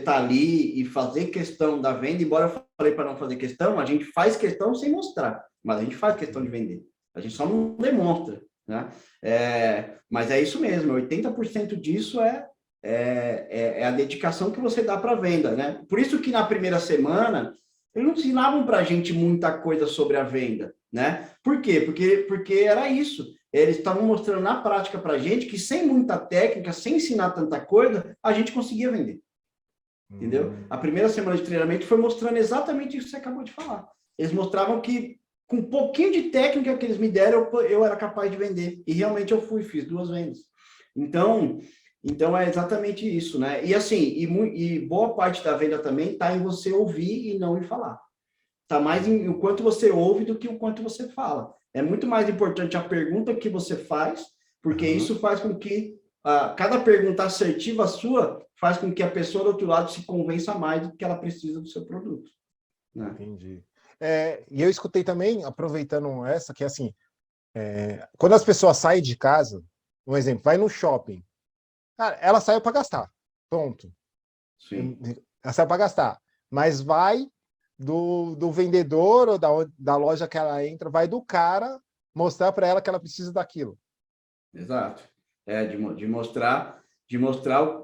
tá ali e fazer questão da venda, embora eu falei para não fazer questão, a gente faz questão sem mostrar, mas a gente faz questão de vender. A gente só não demonstra, né? Mas é isso mesmo, 80% disso é a dedicação que você dá para a venda, né? Por isso que na primeira semana, eles não ensinavam para a gente muita coisa sobre a venda, né? Por quê? Porque era isso. Eles estavam mostrando na prática para a gente que sem muita técnica, sem ensinar tanta coisa, a gente conseguia vender. Entendeu? A primeira semana de treinamento foi mostrando exatamente isso que você acabou de falar. Eles mostravam que com um pouquinho de técnica que eles me deram, eu era capaz de vender. E realmente eu fiz 2 vendas. Então é exatamente isso, né? E assim, e boa parte da venda também está em você ouvir e não em falar. Está mais em o quanto você ouve do que o quanto você fala. É muito mais importante a pergunta que você faz, porque isso faz com que cada pergunta assertiva sua faz com que a pessoa do outro lado se convença mais do que ela precisa do seu produto. Né? Entendi. E eu escutei também, aproveitando essa, que assim, quando as pessoas saem de casa, um exemplo, vai no shopping, cara, ela saiu para gastar, ponto. Sim. Ela saiu para gastar, mas vai do vendedor ou da loja que ela entra, vai do cara mostrar para ela que ela precisa daquilo. Exato. De mostrar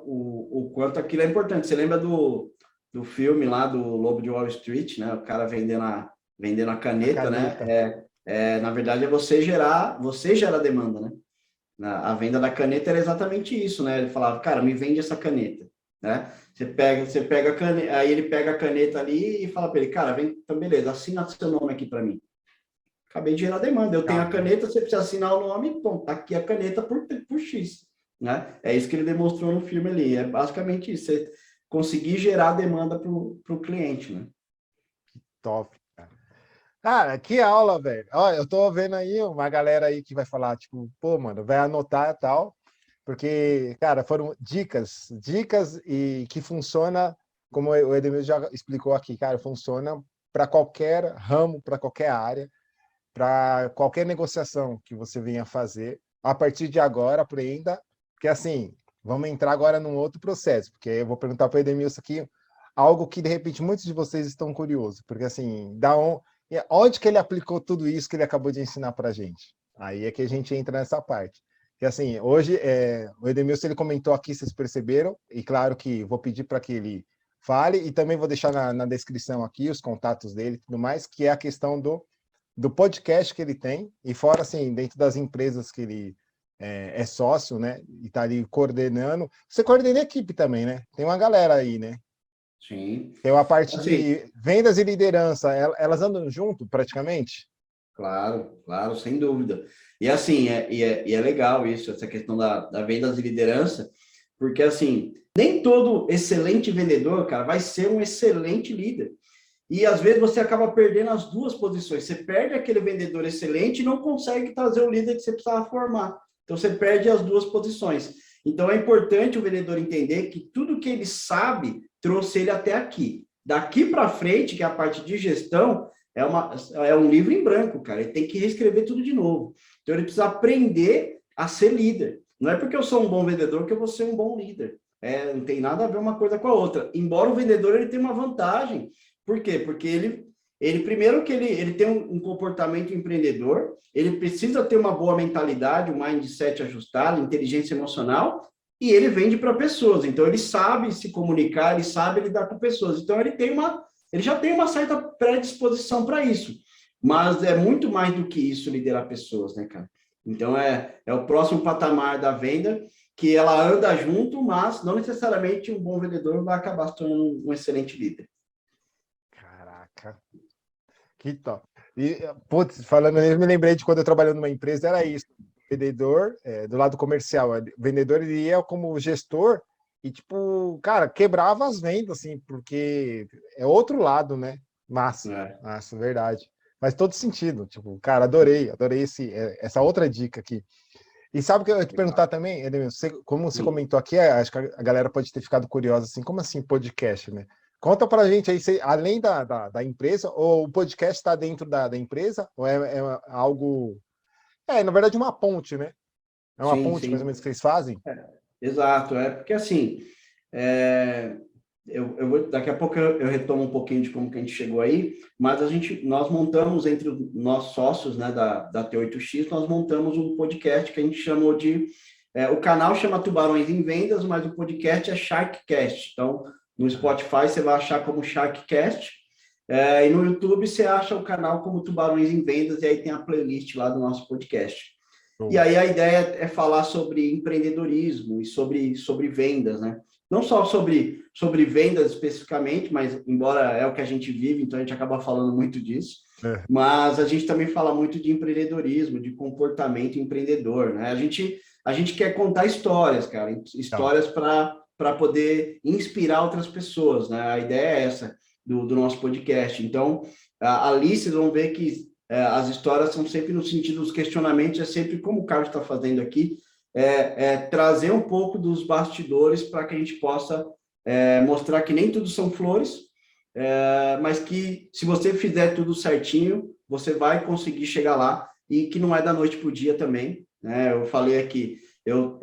o quanto aquilo é importante. Você lembra do filme lá do Lobo de Wall Street, né? O cara vendendo a A caneta, caneta. né? Na verdade, é você gera demanda, né? A venda da caneta era exatamente isso, né? Ele falava, cara, me vende essa caneta, né? Você pega a caneta, aí ele pega a caneta ali e fala para ele, cara, vem, então beleza, assina seu nome aqui para mim. Acabei de gerar demanda. Eu tenho a caneta, você precisa assinar o nome, bom, tá aqui a caneta por X, né? É isso que ele demonstrou no filme ali. É basicamente isso. Você conseguir gerar demanda para o cliente, né? Top. Cara, que aula, velho. Olha, eu tô vendo aí uma galera aí que vai falar, tipo, pô, mano, vai anotar e tal, porque, cara, foram dicas e que funciona, como o Edemir já explicou aqui, cara, funciona para qualquer ramo, para qualquer área, para qualquer negociação que você venha fazer. A partir de agora, aprenda, porque assim, vamos entrar agora num outro processo, porque eu vou perguntar para o Edemilson aqui algo que de repente muitos de vocês estão curiosos, porque assim, onde que ele aplicou tudo isso que ele acabou de ensinar para a gente? Aí é que a gente entra nessa parte. Que assim, hoje o Edemilson ele comentou aqui, vocês perceberam, e claro que vou pedir para que ele fale, e também vou deixar na descrição aqui os contatos dele e tudo mais, que é a questão do podcast que ele tem, e fora, assim, dentro das empresas que ele é sócio, né, e está ali coordenando. Você coordena a equipe também, né? Tem uma galera aí, né? Sim. Tem uma parte Assim, de vendas e liderança, elas andam junto praticamente? claro, claro, sem dúvida. E assim, é legal isso, essa questão da vendas e liderança, porque assim, nem todo excelente vendedor, cara, vai ser um excelente líder. E às vezes você acaba perdendo as duas posições. Você perde aquele vendedor excelente e não consegue trazer o líder que você precisava formar. Então você perde as duas posições. Então é importante o vendedor entender que tudo que ele sabe trouxe ele até aqui. Daqui para frente, que é a parte de gestão, é um livro em branco, cara. Ele tem que reescrever tudo de novo. Então ele precisa aprender a ser líder. Não é porque eu sou um bom vendedor que eu vou ser um bom líder. Não tem nada a ver uma coisa com a outra. Embora o vendedor ele tenha uma vantagem. Por quê? Porque ele primeiro que ele tem um comportamento empreendedor, ele precisa ter uma boa mentalidade, um mindset ajustado, inteligência emocional, e ele vende para pessoas. Então ele sabe se comunicar, ele sabe lidar com pessoas. Então ele já tem uma certa predisposição para isso. Mas é muito mais do que isso liderar pessoas, né, cara? Então é o próximo patamar da venda, que ela anda junto, mas não necessariamente um bom vendedor vai acabar se tornando um excelente líder. Caraca, que top. E, putz, falando nisso, me lembrei de quando eu trabalhei numa empresa, era isso. vendedor, do lado comercial, o vendedor ele ia como gestor e, tipo, cara, quebrava as vendas, assim, porque é outro lado, né? Massa, É. massa, verdade. Faz todo sentido. Tipo, cara, adorei essa outra dica aqui. E sabe o que eu ia te perguntar também, Edemir? Como você Sim. comentou aqui, acho que a galera pode ter ficado curiosa, assim, como assim podcast, né? Conta pra gente aí, além da empresa, ou o podcast está dentro da empresa, ou é algo... na verdade, uma ponte, né? É uma Sim, ponte, mais ou sim. menos, que vocês fazem? Exato, é porque assim, é, eu vou, daqui a pouco eu retomo um pouquinho de como que a gente chegou aí, mas nós montamos entre nós sócios, né, da T8X, nós montamos um podcast que a gente chamou de, o canal chama Tubarões em Vendas, mas o podcast é Sharkcast. Então, no Spotify você vai achar como Sharkcast, e no YouTube você acha o canal como Tubarões em Vendas, e aí tem a playlist lá do nosso podcast. E Show. aí a ideia é falar sobre empreendedorismo e sobre vendas, né? Não só sobre vendas especificamente, mas embora é o que a gente vive, então a gente acaba falando muito disso, É, mas a gente também fala muito de empreendedorismo, de comportamento empreendedor, né? A gente quer contar histórias, cara, então, histórias para poder inspirar outras pessoas, né? A ideia é essa do nosso podcast. Então, ali vocês vão ver que as histórias são sempre no sentido dos questionamentos, é sempre como o Carlos está fazendo aqui, trazer um pouco dos bastidores para que a gente possa mostrar que nem tudo são flores, mas que se você fizer tudo certinho, você vai conseguir chegar lá e que não é da noite para o dia também, né? Eu falei aqui, eu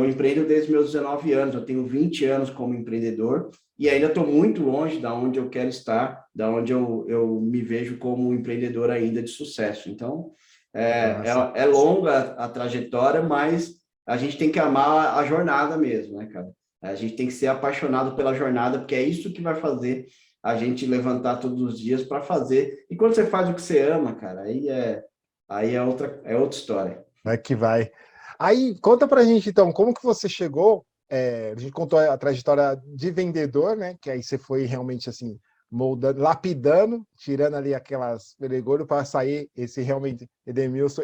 empreendo desde meus 19 anos, eu tenho 20 anos como empreendedor e ainda estou muito longe da onde eu quero estar, da onde eu me vejo como um empreendedor ainda de sucesso. Então, massa. é longa a trajetória, mas a gente tem que amar a jornada mesmo, né, cara? A gente tem que ser apaixonado pela jornada, porque é isso que vai fazer a gente levantar todos os dias para fazer. E quando você faz o que você ama, cara, aí é outra história. Vai que vai. Aí, conta pra gente, então, como que você chegou, a gente contou a trajetória de vendedor, né, que aí você foi realmente, assim, moldando, lapidando, tirando ali aquelas peregulhos para sair esse realmente Edemilson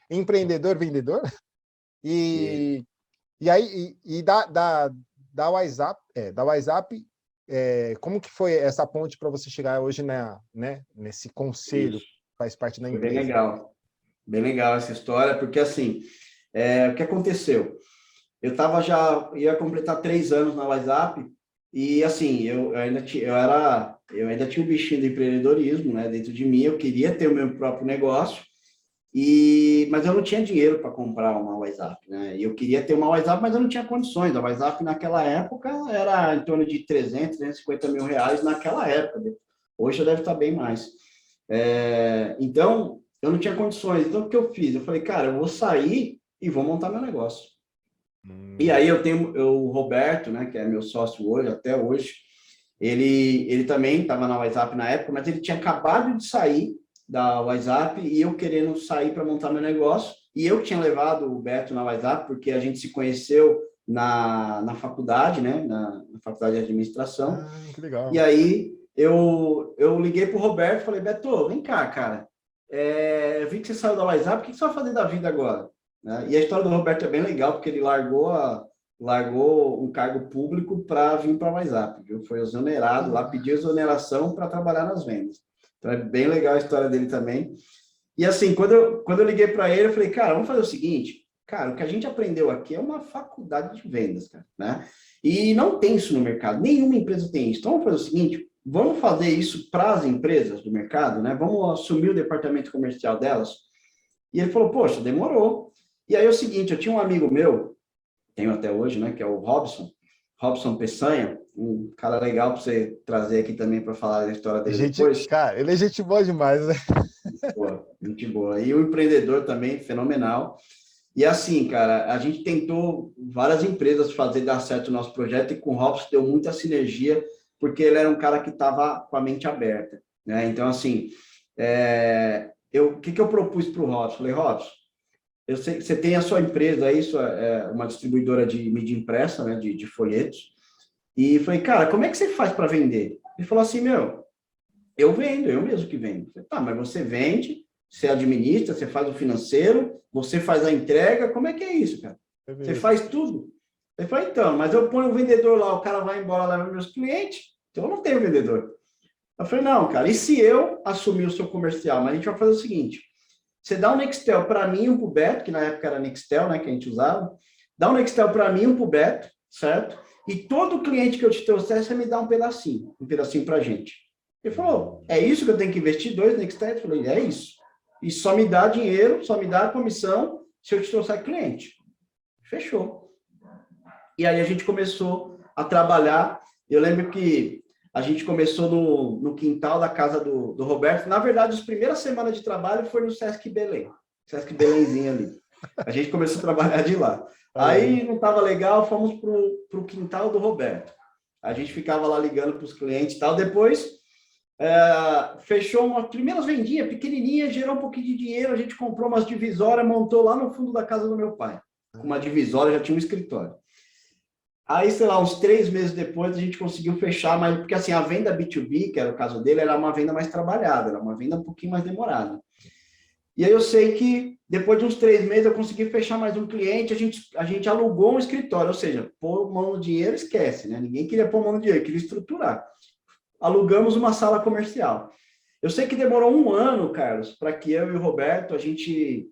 empreendedor, vendedor, E, e, e aí, da WhatsApp, como que foi essa ponte para você chegar hoje né, nesse conselho isso, que faz parte da foi empresa? bem legal essa história, porque assim, o que aconteceu? Ia completar 3 anos na WhatsApp e assim, eu ainda tinha o bichinho do empreendedorismo, né, dentro de mim, eu queria ter o meu próprio negócio, mas eu não tinha dinheiro para comprar uma WhatsApp, né? E eu queria ter uma WhatsApp, mas eu não tinha condições. A WhatsApp naquela época era em torno de 350 mil reais naquela época. Hoje já deve estar bem mais. Então, eu não tinha condições. Então, o que eu fiz? Eu falei, cara, eu vou sair e vou montar meu negócio. E Hum, aí o Roberto, né, que é meu sócio hoje, até hoje, ele também estava na WhatsApp na época, mas ele tinha acabado de sair da WhatsApp e eu querendo sair para montar meu negócio. E eu tinha levado o Beto na WhatsApp, porque a gente se conheceu na faculdade, né, na faculdade de administração. que E legal. aí eu liguei para o Roberto e falei, Beto, vem cá, cara. Eu vi que você saiu da WhatsApp, o que você vai fazer da vida agora? Né? E a história do Roberto é bem legal, porque ele largou um cargo público para vir para a WhatsApp, viu? Foi exonerado lá, pediu exoneração para trabalhar nas vendas. Então é bem legal a história dele também. E assim, quando eu liguei para ele, eu falei, cara, vamos fazer o seguinte, cara, o que a gente aprendeu aqui é uma faculdade de vendas, cara, né? E não tem isso no mercado, nenhuma empresa tem isso. Então vamos fazer o seguinte, vamos fazer isso para as empresas do mercado, né? Vamos assumir o departamento comercial delas. E ele falou, poxa, demorou. E aí é o seguinte, eu tinha um amigo meu, tenho até hoje, né, que é o Robson Peçanha, um cara legal para você trazer aqui também para falar da história dele Gente, depois. cara, ele é gente boa demais, né? Boa, gente boa. E o empreendedor também, fenomenal. E assim, cara, a gente tentou várias empresas fazer dar certo o nosso projeto e com o Robson deu muita sinergia, porque ele era um cara que estava com a mente aberta, né? Então, assim, o que eu propus para o Robson? Falei, Robson, eu sei que você tem a sua empresa aí, uma distribuidora de mídia impressa, né, de folhetos, e falei, cara, como é que você faz para vender? Ele falou assim, meu, eu vendo, eu mesmo que vendo. Eu falei, tá, mas você vende, você administra, você faz o financeiro, você faz a entrega, como é que é isso, cara? Você faz tudo. Ele falou, então, mas eu ponho o vendedor lá, o cara vai embora, leva meus clientes, então eu não tenho vendedor. Eu falei, não, cara, e se eu assumir o seu comercial? Mas a gente vai fazer o seguinte, você dá um Nextel para mim e um pro Beto, que na época era Nextel, né, que a gente usava, dá um Nextel para mim e um pro Beto, certo? E todo cliente que eu te trouxer, você me dá um pedacinho pra gente. Ele falou, é isso que eu tenho que investir? 2 Nextel? Eu falei, é isso. E só me dá dinheiro, só me dá comissão se eu te trouxer cliente. Fechou. E aí a gente começou a trabalhar. Eu lembro que a gente começou no quintal da casa do Roberto. Na verdade, as primeiras semanas de trabalho foi no Sesc Belém. Sesc Belémzinho ali. A gente começou a trabalhar de lá. Aí não estava legal, fomos para o quintal do Roberto. A gente ficava lá ligando para os clientes e tal. Depois, fechou umas primeiras vendinhas pequenininhas, gerou um pouquinho de dinheiro. A gente comprou umas divisórias, montou lá no fundo da casa do meu pai. Com uma divisória, já tinha um escritório. Aí, sei lá, uns 3 meses depois, a gente conseguiu fechar, mas porque assim, a venda B2B, que era o caso dele, era uma venda mais trabalhada, era uma venda um pouquinho mais demorada. E aí eu sei que depois de uns 3 meses eu consegui fechar mais um cliente, a gente alugou um escritório, ou seja, pôr mão no dinheiro, esquece, né? Ninguém queria pôr mão no dinheiro, queria estruturar. Alugamos uma sala comercial. Eu sei que demorou 1 ano, Carlos, para que eu e o Roberto, a gente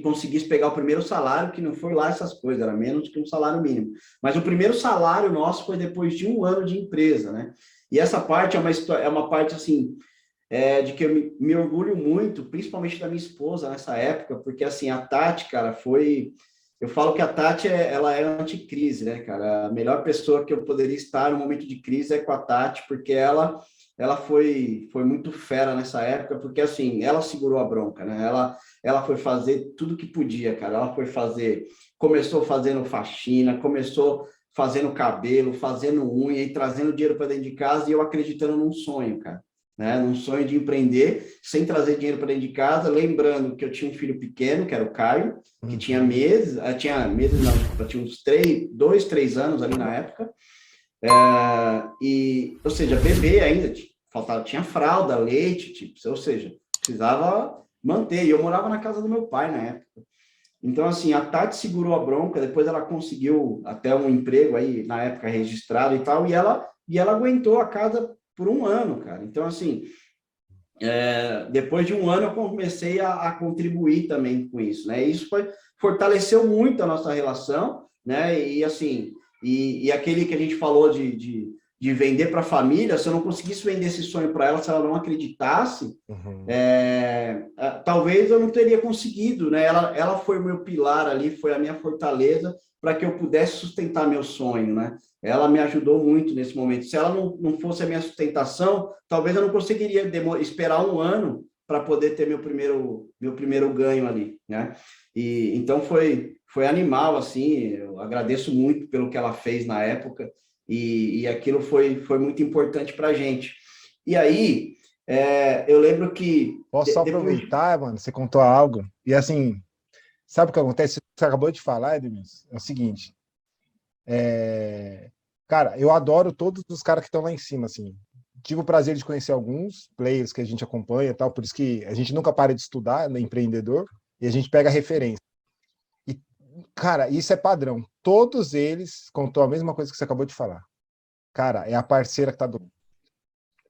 conseguisse pegar o primeiro salário, que não foi lá essas coisas, era menos que um salário mínimo. Mas o primeiro salário nosso foi depois de 1 ano de empresa, né? E essa parte é uma parte, assim, de que eu me orgulho muito, principalmente da minha esposa nessa época, porque, assim, a Tati, cara, foi... Eu falo que a Tati, ela é anticrise, né, cara? A melhor pessoa que eu poderia estar no momento de crise é com a Tati, porque ela foi muito fera nessa época, porque, assim, ela segurou a bronca, né? Ela foi fazer tudo que podia, cara. Ela foi fazer... Começou fazendo faxina, começou fazendo cabelo, fazendo unha e trazendo dinheiro para dentro de casa e eu acreditando num sonho, cara. Né, num sonho de empreender, sem trazer dinheiro para dentro de casa, lembrando que eu tinha um filho pequeno, que era o Caio, que tinha meses, não, tinha uns 2, 3 anos ali na época, ou seja, bebê ainda, tinha fralda, leite, ou seja, precisava manter, e eu morava na casa do meu pai na época. Então, assim, a Tati segurou a bronca, depois ela conseguiu até um emprego aí, na época, registrado e tal, e ela aguentou a casa por 1 ano, cara. Então, assim, depois de 1 ano eu comecei a contribuir também com isso, né? Isso fortaleceu muito a nossa relação, né? E, assim, e aquele que a gente falou de vender para a família, se eu não conseguisse vender esse sonho para ela, se ela não acreditasse, talvez eu não teria conseguido, né? Ela foi o meu pilar ali, foi a minha fortaleza para que eu pudesse sustentar meu sonho, né? Ela me ajudou muito nesse momento. Se ela não fosse a minha sustentação, talvez eu não conseguiria esperar 1 ano para poder ter meu primeiro ganho ali, né? E então foi animal, assim. Eu agradeço muito pelo que ela fez na época e aquilo foi muito importante para a gente. E aí eu lembro que Posso só aproveitar, mano, você contou algo, e assim, sabe o que acontece? Você acabou de falar, Edmilson, é o seguinte, cara, eu adoro todos os caras que estão lá em cima, assim, tive o prazer de conhecer alguns players que a gente acompanha e tal, por isso que a gente nunca para de estudar, né, empreendedor, e a gente pega referência. E, cara, isso é padrão, todos eles contou a mesma coisa que você acabou de falar. Cara, é a parceira que tá do...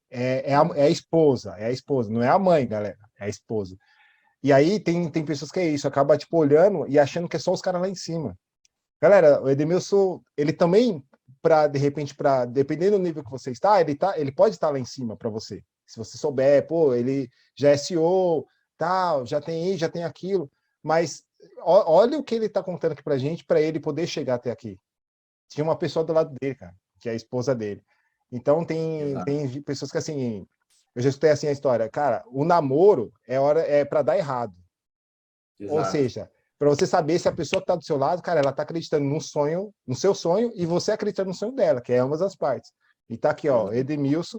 é a esposa, não é a mãe, galera, é a esposa. E aí tem pessoas que é isso, acaba tipo olhando e achando que é só os caras lá em cima. Galera, o Edmilson, ele também, para de repente, para dependendo do nível que você está, ele pode estar lá em cima para você. Se você souber, pô, ele já é CEO, tal, já tem isso, já tem aquilo, mas olha o que ele está contando aqui pra gente, para ele poder chegar até aqui. Tinha uma pessoa do lado dele, cara, que é a esposa dele. Então tem pessoas que assim, eu já escutei assim a história, cara, o namoro é para dar errado. Exato. Ou seja, para você saber se a pessoa que está do seu lado, cara, ela está acreditando no sonho, no seu sonho, e você acreditando no sonho dela, que é ambas as partes. E tá aqui, ó, Edmilson,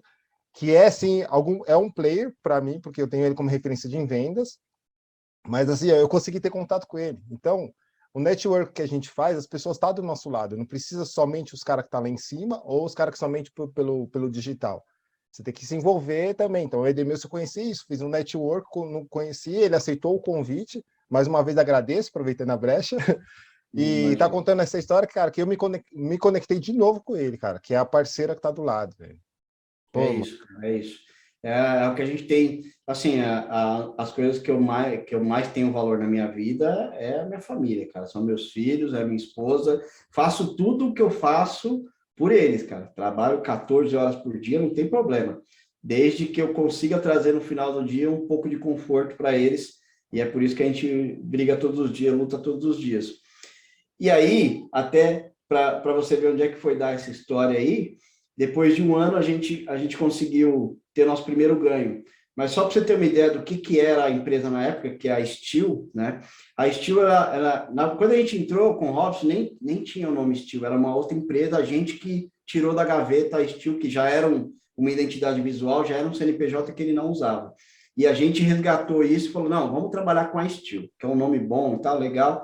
que é assim, é um player para mim, porque eu tenho ele como referência de vendas, mas assim, eu consegui ter contato com ele. Então, o network que a gente faz, as pessoas estão do nosso lado, não precisa somente os caras que estão lá em cima ou os caras que somente pelo digital. Você tem que se envolver também. Então, o Edmilson, eu conheci isso, fiz um network, não conheci, ele aceitou o convite. Mais uma vez agradeço, aproveitando a brecha. E tá Imagina. contando essa história, cara, que eu me conectei de novo com ele, cara, que é a parceira que tá do lado, velho. É Pô, isso, cara, é isso. É o que a gente tem, assim, as coisas que eu mais tenho valor na minha vida é a minha família, cara. São meus filhos, é a minha esposa. Faço tudo o que eu faço por eles, cara. Trabalho 14 horas por dia, não tem problema. Desde que eu consiga trazer no final do dia um pouco de conforto para eles. E é por isso que a gente briga todos os dias, luta todos os dias. E aí, até para você ver onde é que foi dar essa história aí, depois de um ano a gente conseguiu ter nosso primeiro ganho. Mas só para você ter uma ideia do que era a empresa na época, que é a Steel, né? A Steel, quando a gente entrou com o Robson, nem tinha o nome Steel, era uma outra empresa, a gente que tirou da gaveta a Steel, que já era uma identidade visual, já era um CNPJ que ele não usava. E a gente resgatou isso e falou, não, vamos trabalhar com a Steel, que é um nome bom, tá legal.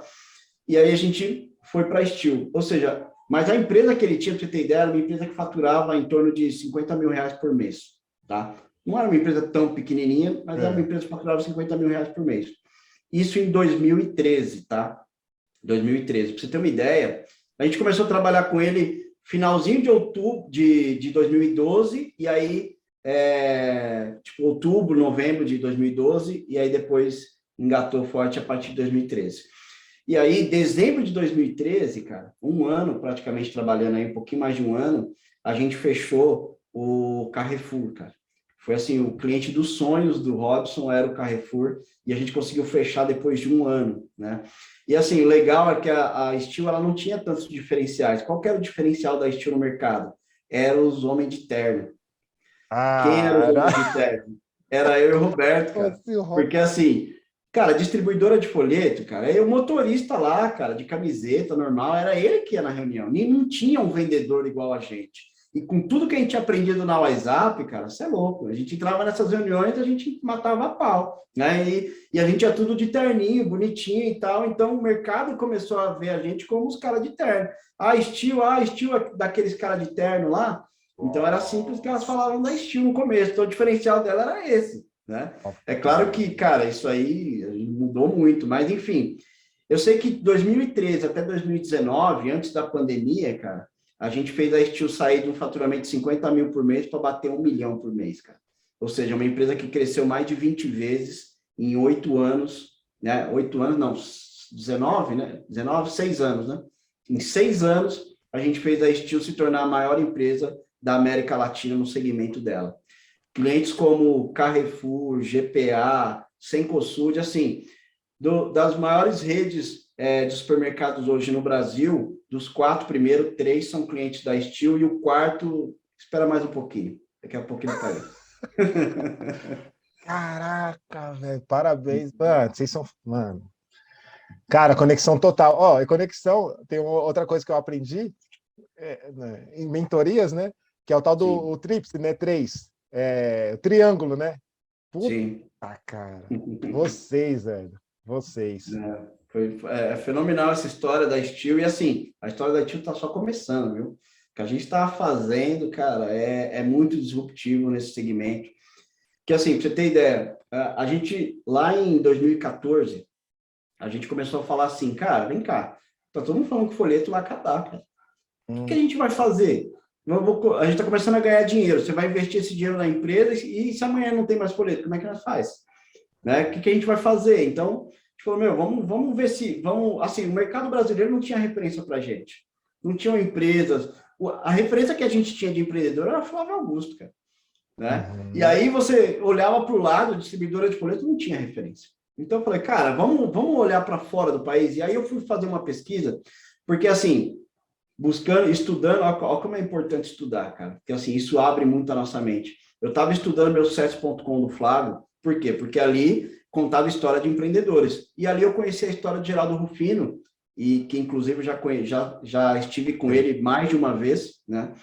E aí a gente foi para a Steel. Ou seja, mas a empresa que ele tinha, para você ter ideia, era uma empresa que faturava em torno de 50 mil reais por mês, tá? Não era uma empresa tão pequenininha, mas era uma empresa que faturava 50 mil reais por mês. Isso em 2013, tá? 2013. Para você ter uma ideia, a gente começou a trabalhar com ele finalzinho de outubro de 2012, e aí, tipo, outubro, novembro de 2012, e aí depois engatou forte a partir de 2013. E aí, dezembro de 2013, cara, um ano praticamente trabalhando aí, um pouquinho mais de um ano, a gente fechou o Carrefour, cara. Foi assim, o cliente dos sonhos do Robson era o Carrefour, e a gente conseguiu fechar depois de um ano, né? E assim, o legal é que a Steel, ela não tinha tantos diferenciais. Qual que era o diferencial da Steel no mercado? Era os homens de terno. Quem era os ah, homens de terno? Era eu e o Roberto, cara. Porque assim, cara, distribuidora de folheto, cara, é o motorista lá, cara, de camiseta normal, era ele que ia na reunião. Nem não tinha um vendedor igual a gente. E com tudo que a gente tinha aprendido na WhatsApp, cara, você é louco. A gente entrava nessas reuniões, a gente matava a pau, né? E a gente ia tudo de terninho, bonitinho e tal. Então o mercado começou a ver a gente como os caras de terno. Estilo daqueles caras de terno lá. Então era simples que elas falavam da Steel no começo. Então o diferencial dela era esse, né? É claro que, cara, isso aí mudou muito, mas enfim, eu sei que 2013 até 2019, antes da pandemia, cara, a gente fez a Steel sair de um faturamento de 50 mil por mês para bater 1 milhão por mês, cara. Ou seja, uma empresa que cresceu mais de 20 vezes em 8 anos, né? 8 anos, não, 19, né? 19, 6 anos, né? Em 6 anos, a gente fez a Steel se tornar a maior empresa da América Latina no segmento dela. Clientes como Carrefour, GPA, Cencosud, assim, das maiores redes de supermercados hoje no Brasil, dos 4 primeiros, 3 são clientes da Steel e o quarto, espera mais um pouquinho, daqui a pouquinho ele tá aí. caraca, velho, parabéns, mano, vocês são, mano. Cara, conexão total. Ó, e conexão, tem outra coisa que eu aprendi né, em mentorias, né? Que é o tal do Sim, o tríplice, né? Três. O triângulo, né? Puta, sim. cara. Vocês, velho. Vocês. É fenomenal essa história da Steel, e assim, a história da Steel está só começando, viu? O que a gente está fazendo, cara, é muito disruptivo nesse segmento. Que assim, para você ter ideia, a gente, lá em 2014, a gente começou a falar assim, cara, vem cá, tá todo mundo falando que o folheto vai acabar, cara. O que a gente vai fazer? A gente está começando a ganhar dinheiro, você vai investir esse dinheiro na empresa e se amanhã não tem mais folheto, como é que nós faz? Né? O que a gente vai fazer? Então, a gente falou, meu, vamos ver se, assim, o mercado brasileiro não tinha referência para a gente, não tinham empresas, a referência que a gente tinha de empreendedor era Flávio Augusto, cara, né? E Uhum. aí você olhava para o lado, distribuidora de folheto não tinha referência. Então eu falei, cara, vamos olhar para fora do país. E aí eu fui fazer uma pesquisa, porque assim, buscando, estudando, olha como é importante estudar, cara, porque assim, isso abre muito a nossa mente. Eu estava estudando meu sucesso.com do Flávio, por quê? Porque ali contava história de empreendedores. E ali eu conheci a história de Geraldo Rufino, e que inclusive já estive com ele mais de uma vez, né?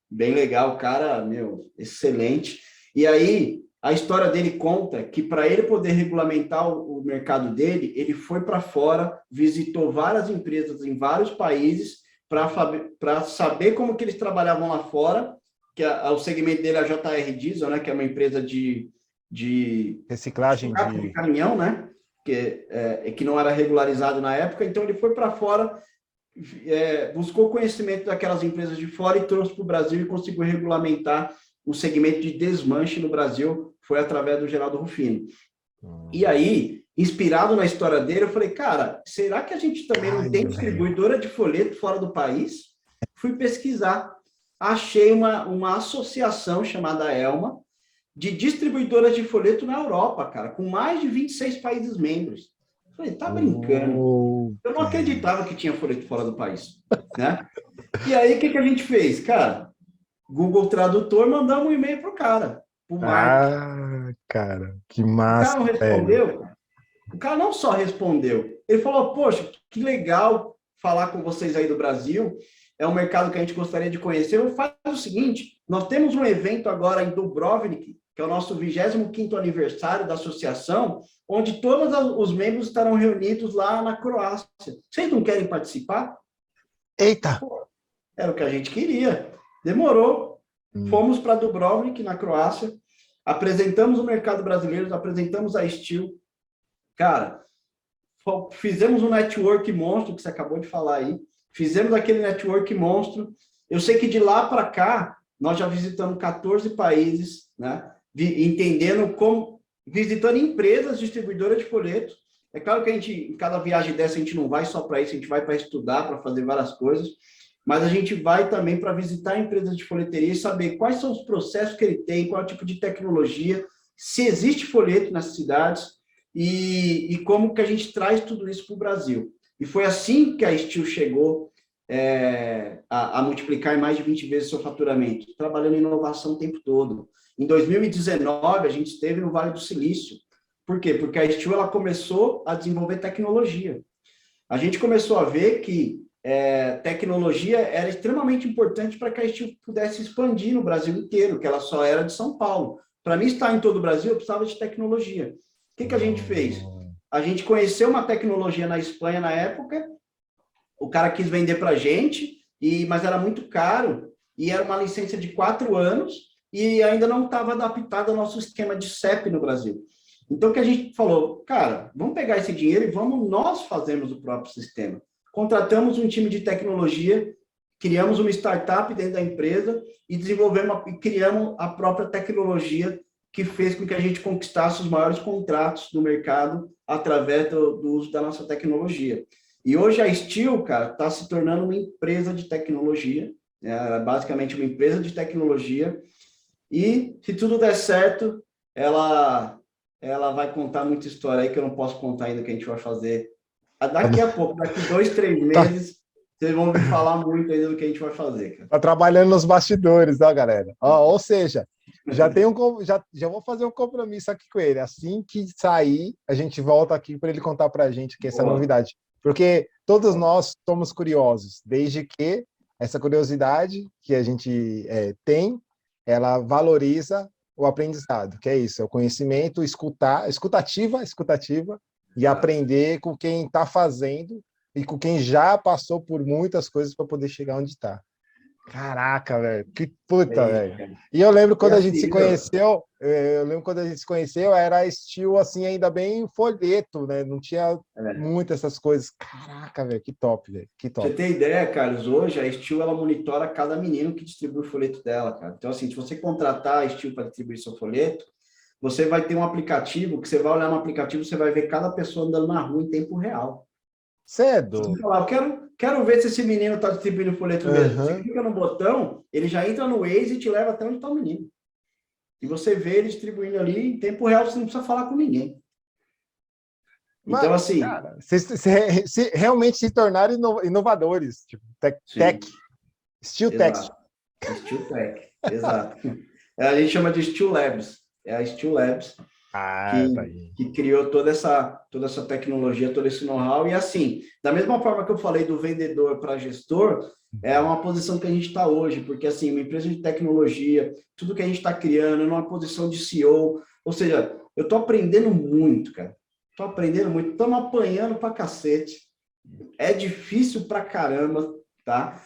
Bem legal, cara, meu, excelente. E aí, a história dele conta que para ele poder regulamentar o mercado dele, ele foi para fora, visitou várias empresas em vários países para saber como que eles trabalhavam lá fora que o segmento dele é a JR Diesel, né? Que é uma empresa de reciclagem de caminhão, né? Que não era regularizado na época. Então, ele foi para fora, buscou conhecimento daquelas empresas de fora e trouxe para o Brasil e conseguiu regulamentar o segmento de desmanche no Brasil, foi através do Geraldo Rufino. E aí, inspirado na história dele, eu falei, cara, será que a gente também não tem distribuidora de folheto fora do país? Fui pesquisar. Achei uma associação chamada Elma, de distribuidoras de folheto na Europa, cara, com mais de 26 países membros. Eu falei, tá brincando. Eu não acreditava que tinha folheto fora do país, né? E aí, o que a gente fez? Cara, Google Tradutor, mandamos um e-mail pro cara, pro Mark. Cara, que massa, O cara não respondeu. O cara não só respondeu, ele falou, poxa, que legal falar com vocês aí do Brasil, é um mercado que a gente gostaria de conhecer. Faz o seguinte, nós temos um evento agora em Dubrovnik, que é o nosso 25º aniversário da associação, onde todos os membros estarão reunidos lá na Croácia. Vocês não querem participar? Eita! Pô, era o que a gente queria. Demorou. Fomos para Dubrovnik, na Croácia, apresentamos o mercado brasileiro, apresentamos a Steel. Cara, fizemos um network monstro, que você acabou de falar aí, fizemos aquele network monstro. Eu sei que de lá para cá, nós já visitamos 14 países, né? Entendendo como, visitando empresas distribuidoras de folhetos. É claro que a gente, em cada viagem dessa, a gente não vai só para isso, a gente vai para estudar, para fazer várias coisas, mas a gente vai também para visitar empresas de folheteria e saber quais são os processos que ele tem, qual é o tipo de tecnologia, se existe folheto nessas cidades e como que a gente traz tudo isso para o Brasil. E foi assim que a Steel chegou a multiplicar em mais de 20 vezes seu faturamento, trabalhando em inovação o tempo todo. Em 2019, a gente esteve no Vale do Silício. Por quê? Porque a Steel ela começou a desenvolver tecnologia. A gente começou a ver que tecnologia era extremamente importante para que a Steel pudesse expandir no Brasil inteiro, que ela só era de São Paulo. Para mim estar em todo o Brasil, eu precisava de tecnologia. O que a gente fez? A gente conheceu uma tecnologia na Espanha na época, o cara quis vender para a gente, mas era muito caro, e era uma licença de 4 anos, e ainda não estava adaptado ao nosso esquema de CEP no Brasil. Então, o que a gente falou, cara, vamos pegar esse dinheiro e vamos nós fazermos o próprio sistema. Contratamos um time de tecnologia, criamos uma startup dentro da empresa e criamos a própria tecnologia que fez com que a gente conquistasse os maiores contratos do mercado através do uso da nossa tecnologia. E hoje a Steel, cara, está se tornando uma empresa de tecnologia, basicamente uma empresa de tecnologia, e se tudo der certo, ela vai contar muita história aí que eu não posso contar ainda que a gente vai fazer. Daqui a pouco, daqui 2, 3 meses, vocês vão ouvir falar muito ainda do que a gente vai fazer, cara. Tá trabalhando nos bastidores, ó, galera. Ou seja, já vou fazer um compromisso aqui com ele. Assim que sair, a gente volta aqui para ele contar para a gente que essa novidade. Porque todos nós somos curiosos, desde que essa curiosidade que a gente tem, ela valoriza o aprendizado, que é isso, é o conhecimento, escutativa, e aprender com quem está fazendo e com quem já passou por muitas coisas para poder chegar onde está. Caraca, velho, que puta, velho. E eu lembro quando a gente se conheceu, era estilo assim, ainda bem folheto, né? Não tinha muito essas coisas. Caraca, velho, que top, velho, que top. Você tem ideia, Carlos? Hoje a Steel ela monitora cada menino que distribui o folheto dela, cara. Então, assim, se você contratar a Steel para distribuir seu folheto, você vai ter um aplicativo que você vai olhar no aplicativo, você vai ver cada pessoa andando na rua em tempo real. Cedo. Você falar, eu quero ver se esse menino está distribuindo folheto mesmo. Você clica no botão, ele já entra no Waze e te leva até onde está o menino. E você vê ele distribuindo ali em tempo real, você não precisa falar com ninguém. Então, assim... Cara, se realmente se tornaram inovadores, tipo, Steel Tech. Steel Tech, exato. A gente chama de Steel Labs. É a Steel Labs que criou toda essa tecnologia, todo esse know-how. E assim, da mesma forma que eu falei do vendedor para gestor, é uma posição que a gente está hoje, porque assim, uma empresa de tecnologia, tudo que a gente está criando, numa posição de CEO, ou seja, eu estou aprendendo muito, cara. Estou aprendendo muito, estamos apanhando pra cacete. É difícil pra caramba, tá?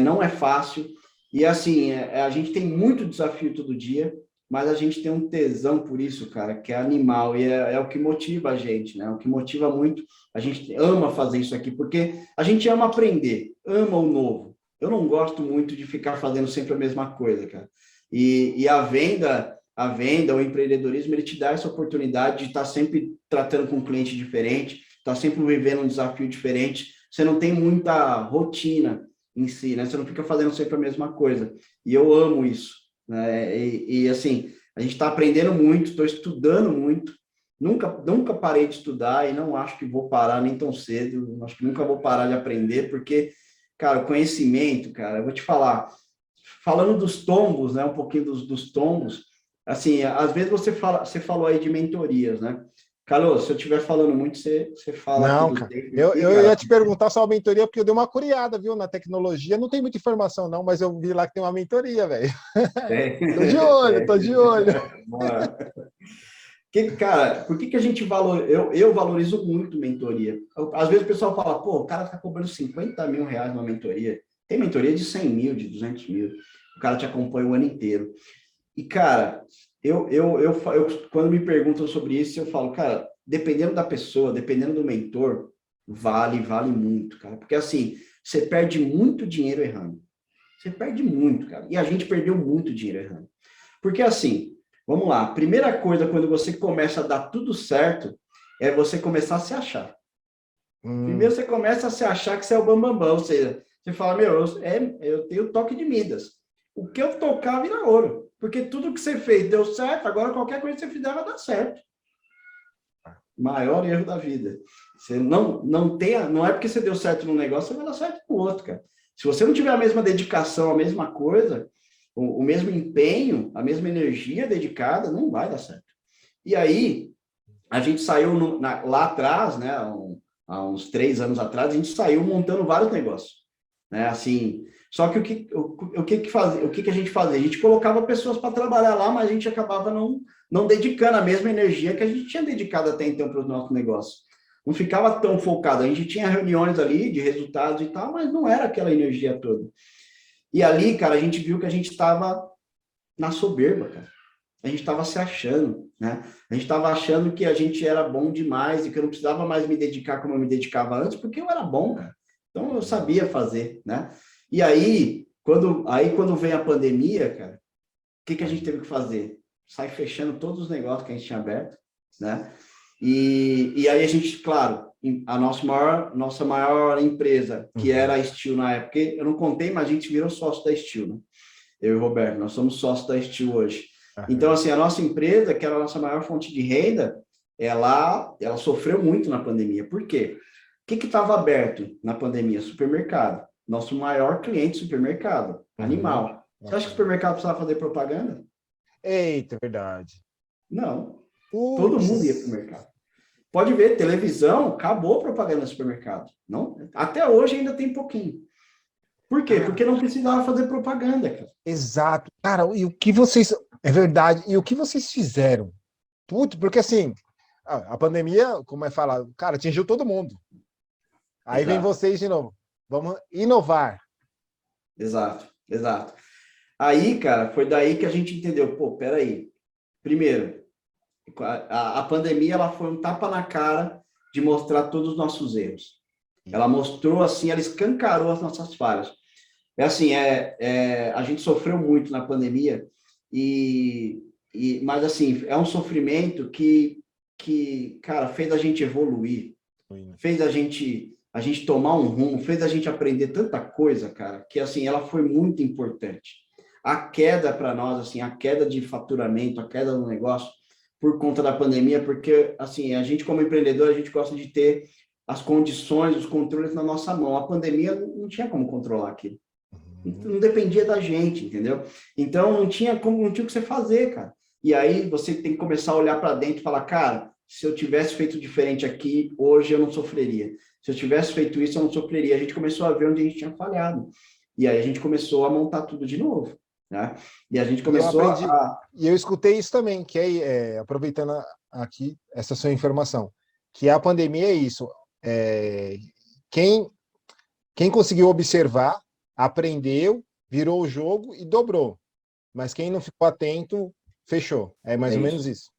Não é fácil. E assim, a gente tem muito desafio todo dia, mas a gente tem um tesão por isso, cara, que é animal, e é o que motiva a gente, né? O que motiva muito, a gente ama fazer isso aqui, porque a gente ama aprender, ama o novo. Eu não gosto muito de ficar fazendo sempre a mesma coisa, cara. E a venda, o empreendedorismo, ele te dá essa oportunidade de estar sempre tratando com um cliente diferente, estar sempre vivendo um desafio diferente. Você não tem muita rotina em si, né? Você não fica fazendo sempre a mesma coisa. E eu amo isso, né? Assim, a gente está aprendendo muito, estou estudando muito. Nunca parei de estudar e não acho que vou parar nem tão cedo. Acho que nunca vou parar de aprender, porque, cara, o conhecimento, cara, eu vou te falar, falando dos tombos, né? Um pouquinho dos tombos, assim, às vezes você falou aí de mentorias, né? Carlos, se eu estiver falando muito, você fala aqui Não, do cara. tempo aqui, Eu ia cara. te perguntar sobre a mentoria, porque eu dei uma curiada, viu, na tecnologia. Não tem muita informação, não, mas eu vi lá que tem uma mentoria, velho. Tem. Tô de olho, tô de olho. Cara, por que a gente valoriza? Eu valorizo muito mentoria. Às vezes o pessoal fala, pô, o cara está cobrando R$ 50.000 numa mentoria. Tem mentoria de 100 mil, de 200 mil. O cara te acompanha o ano inteiro. E, cara, quando me perguntam sobre isso, eu falo, cara, dependendo da pessoa, dependendo do mentor, vale muito, cara. Porque, assim, você perde muito dinheiro errando. Você perde muito, cara. E a gente perdeu muito dinheiro errando. Porque, assim, vamos lá. Primeira coisa, quando você começa a dar tudo certo, é você começar a se achar. Primeiro você começa a se achar que você é o bambambam, ou seja, você fala, meu, eu tenho toque de Midas. O que eu tocar vira ouro. Porque tudo que você fez deu certo, agora qualquer coisa que você fizer vai dar certo. Maior erro da vida. Você não é porque você deu certo num negócio, você vai dar certo no outro, cara. Se você não tiver a mesma dedicação, a mesma coisa, o mesmo empenho, a mesma energia dedicada, não vai dar certo. E aí, a gente saiu lá atrás, né, há uns 3 anos atrás, a gente saiu montando vários negócios, né, assim, só que o que a gente fazia? A gente colocava pessoas para trabalhar lá, mas a gente acabava não dedicando a mesma energia que a gente tinha dedicado até então para os nossos negócios. Não ficava tão focado, a gente tinha reuniões ali de resultados e tal, mas não era aquela energia toda. E ali, cara, a gente viu que a gente estava na soberba, cara. A gente estava se achando, né? A gente estava achando que a gente era bom demais e que eu não precisava mais me dedicar como eu me dedicava antes, porque eu era bom, cara. Então eu sabia fazer, né? E aí, quando vem a pandemia, cara, o que a gente teve que fazer? Sai fechando todos os negócios que a gente tinha aberto, né? E aí a gente, claro, a nossa maior empresa, que era a Steel na época, eu não contei, mas a gente virou sócio da Steel, né? Eu e o Roberto, nós somos sócios da Steel hoje. Então, assim, a nossa empresa, que era a nossa maior fonte de renda, ela sofreu muito na pandemia. Por quê? O que estava aberto na pandemia? Supermercado. Nosso maior cliente, supermercado. Animal. Você acha que o supermercado precisava fazer propaganda? Eita, verdade. Não. Todo mundo ia para o Putz. mercado. Pode ver, televisão, acabou a propaganda no supermercado. Não? Até hoje ainda tem pouquinho. Por quê? Cara, Porque não precisava fazer propaganda, cara. exato. Cara, e o que vocês. É verdade. E o que vocês fizeram? Putz, porque assim, a pandemia, como é falado, cara, atingiu todo mundo. Aí vem Exato, vocês de novo. Vamos inovar. exato. Aí, cara, foi daí que a gente entendeu, pô, peraí. Primeiro, a pandemia ela foi um tapa na cara de mostrar todos os nossos erros. Ela mostrou assim, ela escancarou as nossas falhas. É assim, a gente sofreu muito na pandemia mas assim é um sofrimento que cara fez a gente evoluir, fez a gente tomar um rumo, fez a gente aprender tanta coisa, cara, que assim ela foi muito importante. A queda para nós, assim, a queda de faturamento, a queda do negócio por conta da pandemia, porque assim a gente como empreendedor a gente gosta de ter as condições, os controles na nossa mão. A pandemia não tinha como controlar aquilo. Não dependia da gente, entendeu? Então não tinha o que você fazer, cara. E aí você tem que começar a olhar para dentro e falar, cara, se eu tivesse feito diferente aqui, hoje eu não sofreria. Se eu tivesse feito isso, eu não sofreria. A gente começou a ver onde a gente tinha falhado. E aí a gente começou a montar tudo de novo, né? E a gente E eu começou aprendi, a... e eu escutei isso também, que aproveitando aqui essa sua informação, que a pandemia é isso. É, quem, quem conseguiu observar, aprendeu virou o jogo e dobrou. Mas quem não ficou atento, fechou. É mais ou menos isso.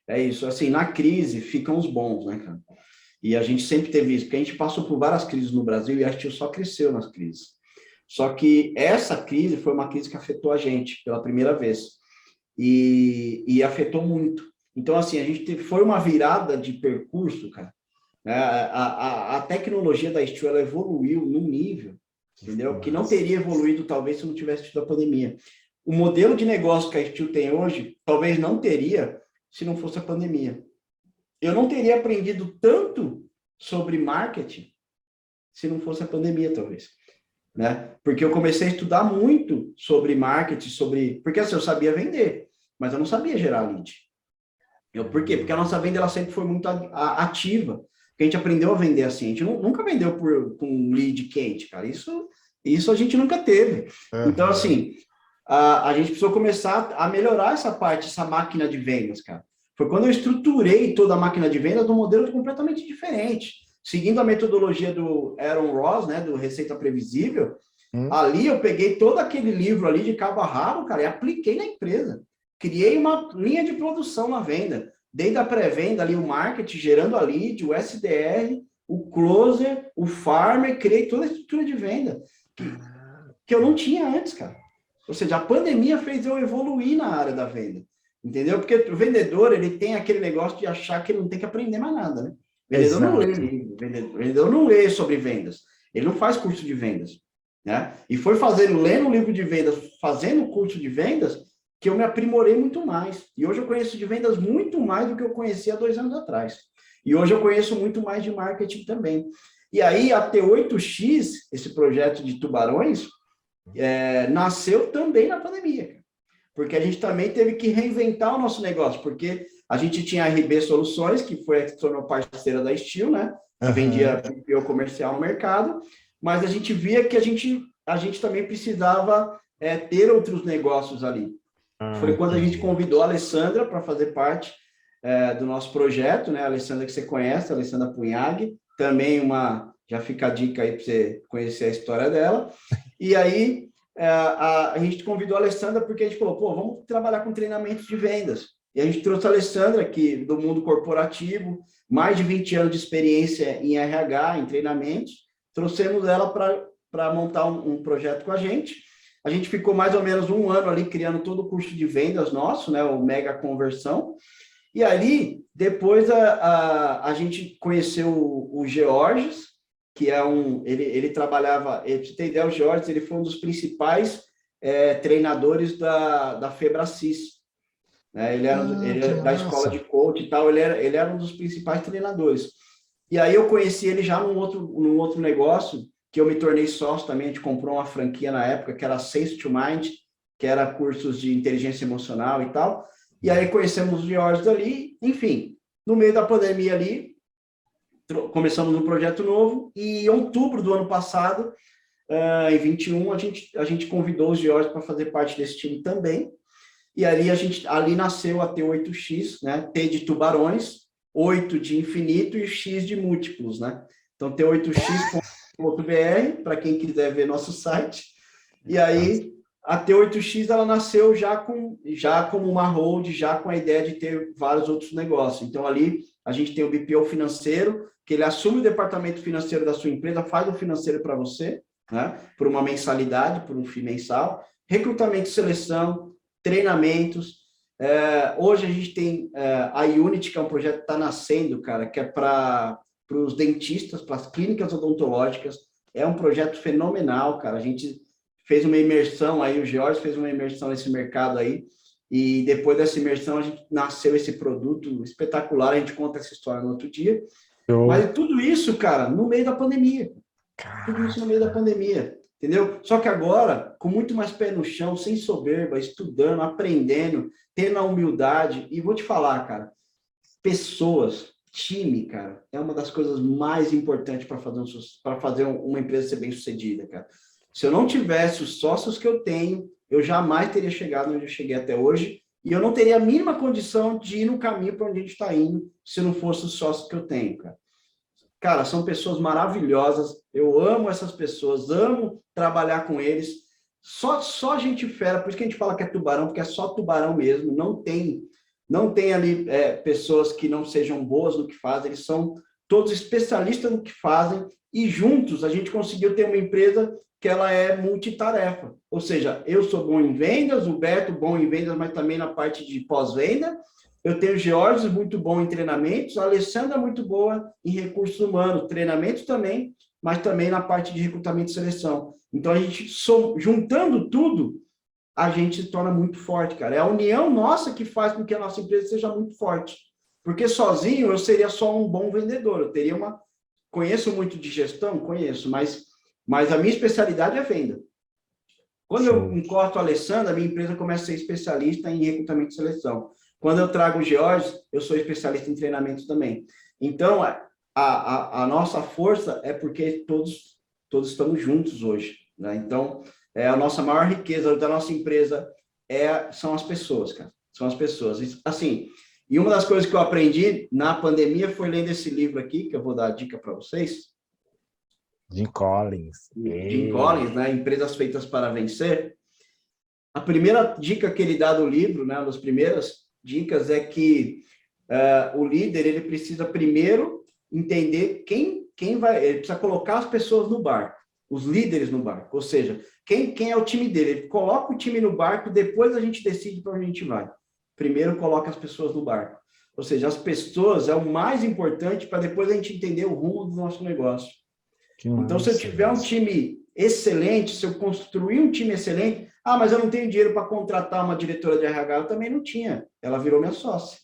É isso. Assim, na crise ficam os bons, né, cara? E a gente sempre teve isso, porque a gente passou por várias crises no Brasil e a gente só cresceu nas crises. Só que essa crise foi uma crise que afetou a gente pela primeira vez. E afetou muito. Então, assim, a gente foi uma virada de percurso, cara. A tecnologia da Steel, ela evoluiu num nível, entendeu? Que não teria evoluído, talvez, se não tivesse tido a pandemia. O modelo de negócio que a Steel tem hoje, talvez não teria se não fosse a pandemia. Eu não teria aprendido tanto sobre marketing se não fosse a pandemia, talvez. Né? Porque eu comecei a estudar muito sobre marketing, porque assim, eu sabia vender, mas eu não sabia gerar lead. Por quê? Porque a nossa venda ela sempre foi muito ativa. Porque a gente aprendeu a vender assim. A gente nunca vendeu com lead quente, cara. Isso a gente nunca teve. Então, assim, a gente precisou começar a melhorar essa parte, essa máquina de vendas, cara. Foi quando eu estruturei toda a máquina de vendas num modelo completamente diferente. Seguindo a metodologia do Aaron Ross, né, do Receita Previsível, ali eu peguei todo aquele livro ali de cabo a rabo, cara, e apliquei na empresa. Criei uma linha de produção na venda, desde a pré-venda ali, o marketing, gerando a lead, o SDR, o closer, o farmer, criei toda a estrutura de venda que eu não tinha antes, cara. Ou seja, a pandemia fez eu evoluir na área da venda, entendeu? Porque o vendedor, ele tem aquele negócio de achar que ele não tem que aprender mais nada, né? O vendedor não lê livro, o vendedor não lê sobre vendas, ele não faz curso de vendas, né? E foi lendo um livro de vendas, fazendo o curso de vendas, que eu me aprimorei muito mais. E hoje eu conheço de vendas muito mais do que eu conhecia há 2 anos atrás. E hoje eu conheço muito mais de marketing também. E aí, a T8X, esse projeto de tubarões, nasceu também na pandemia. Porque a gente também teve que reinventar o nosso negócio, porque a gente tinha a RB Soluções, que foi a que se tornou parceira da Steel, né? Que vendia PPO comercial no mercado, mas a gente via que a gente também precisava ter outros negócios ali. Foi quando a gente convidou a Alessandra para fazer parte do nosso projeto, né? A Alessandra que você conhece, a Alessandra Punhag, também já fica a dica aí para você conhecer a história dela. E aí a gente convidou a Alessandra porque a gente falou, pô, vamos trabalhar com treinamentos de vendas. E a gente trouxe a Alessandra, que do mundo corporativo, mais de 20 anos de experiência em RH, em treinamentos, trouxemos ela para montar um projeto com a gente. A gente ficou mais ou menos 1 ano ali criando todo o curso de vendas nosso, né, o Mega Conversão. E ali, depois a gente conheceu o Georges, que é ele trabalhava, para você ter ideia, o Georges, ele foi um dos principais treinadores da Febracis. Né? Ele era da escola de coach e tal, ele era um dos principais treinadores. E aí eu conheci ele já num outro negócio, que eu me tornei sócio também, a gente comprou uma franquia na época, que era Sense to Mind, que era cursos de inteligência emocional e tal, e aí conhecemos os Georges ali, enfim, no meio da pandemia ali, começamos um projeto novo, e em outubro do ano passado, em 21, a gente convidou os Georges para fazer parte desse time também, e ali nasceu a T8X, né? T de tubarões, 8 de infinito e X de múltiplos, né? Então, T8X.br, para quem quiser ver nosso site. E aí, a T8X, ela nasceu já como uma hold, já com a ideia de ter vários outros negócios. Então, ali, a gente tem o BPO financeiro, que ele assume o departamento financeiro da sua empresa, faz o financeiro para você, né? Por uma mensalidade, por um FII mensal. Recrutamento e seleção, treinamentos. Hoje a gente tem a Unity, que é um projeto que está nascendo, cara, que é para os dentistas, para as clínicas odontológicas. É um projeto fenomenal, cara. A gente fez uma imersão aí, o George fez uma imersão nesse mercado aí, e depois dessa imersão a gente nasceu esse produto espetacular, a gente conta essa história no outro dia. Mas tudo isso, cara, no meio da pandemia. Tudo isso no meio da pandemia. Entendeu? Só que agora, com muito mais pé no chão, sem soberba, estudando, aprendendo, tendo a humildade. E vou te falar, cara, pessoas, time, cara, é uma das coisas mais importantes para fazer uma empresa ser bem sucedida, cara. Se eu não tivesse os sócios que eu tenho, eu jamais teria chegado onde eu cheguei até hoje. E eu não teria a mínima condição de ir no caminho para onde a gente está indo, se não fosse os sócios que eu tenho, cara. Cara, são pessoas maravilhosas, eu amo essas pessoas, amo trabalhar com eles, só gente fera, por isso que a gente fala que é tubarão, porque é só tubarão mesmo, não tem ali pessoas que não sejam boas no que fazem, eles são todos especialistas no que fazem, e juntos a gente conseguiu ter uma empresa que ela é multitarefa, ou seja, eu sou bom em vendas, o Beto bom em vendas, mas também na parte de pós-venda, eu tenho o George muito bom em treinamentos, a Alessandra muito boa em recursos humanos, treinamentos também, mas também na parte de recrutamento e seleção. Então, a gente, juntando tudo, a gente se torna muito forte, cara. É a união nossa que faz com que a nossa empresa seja muito forte. Porque sozinho eu seria só um bom vendedor, eu teria uma... Conheço muito de gestão? Conheço, mas a minha especialidade é venda. Quando eu encosto a Alessandra, a minha empresa começa a ser especialista em recrutamento e seleção. Quando eu trago o George, eu sou especialista em treinamento também. Então, a nossa força é porque todos estamos juntos hoje, né? Então, a nossa maior riqueza da nossa empresa são as pessoas, cara. São as pessoas. Assim, e uma das coisas que eu aprendi na pandemia foi lendo esse livro aqui, que eu vou dar a dica para vocês. Jim Collins. Jim Collins, né? Empresas Feitas para Vencer. A primeira dica que ele dá no livro, né? Uma das primeiras dicas é que o líder, ele precisa primeiro entender quem vai... Ele precisa colocar as pessoas no barco, os líderes no barco. Ou seja, quem é o time dele. Ele coloca o time no barco, depois a gente decide para onde a gente vai. Primeiro coloca as pessoas no barco. Ou seja, as pessoas é o mais importante para depois a gente entender o rumo do nosso negócio. Então, se eu tiver um time excelente, se eu construir um time excelente, mas eu não tenho dinheiro para contratar uma diretora de RH, eu também não tinha. Ela virou minha sócia.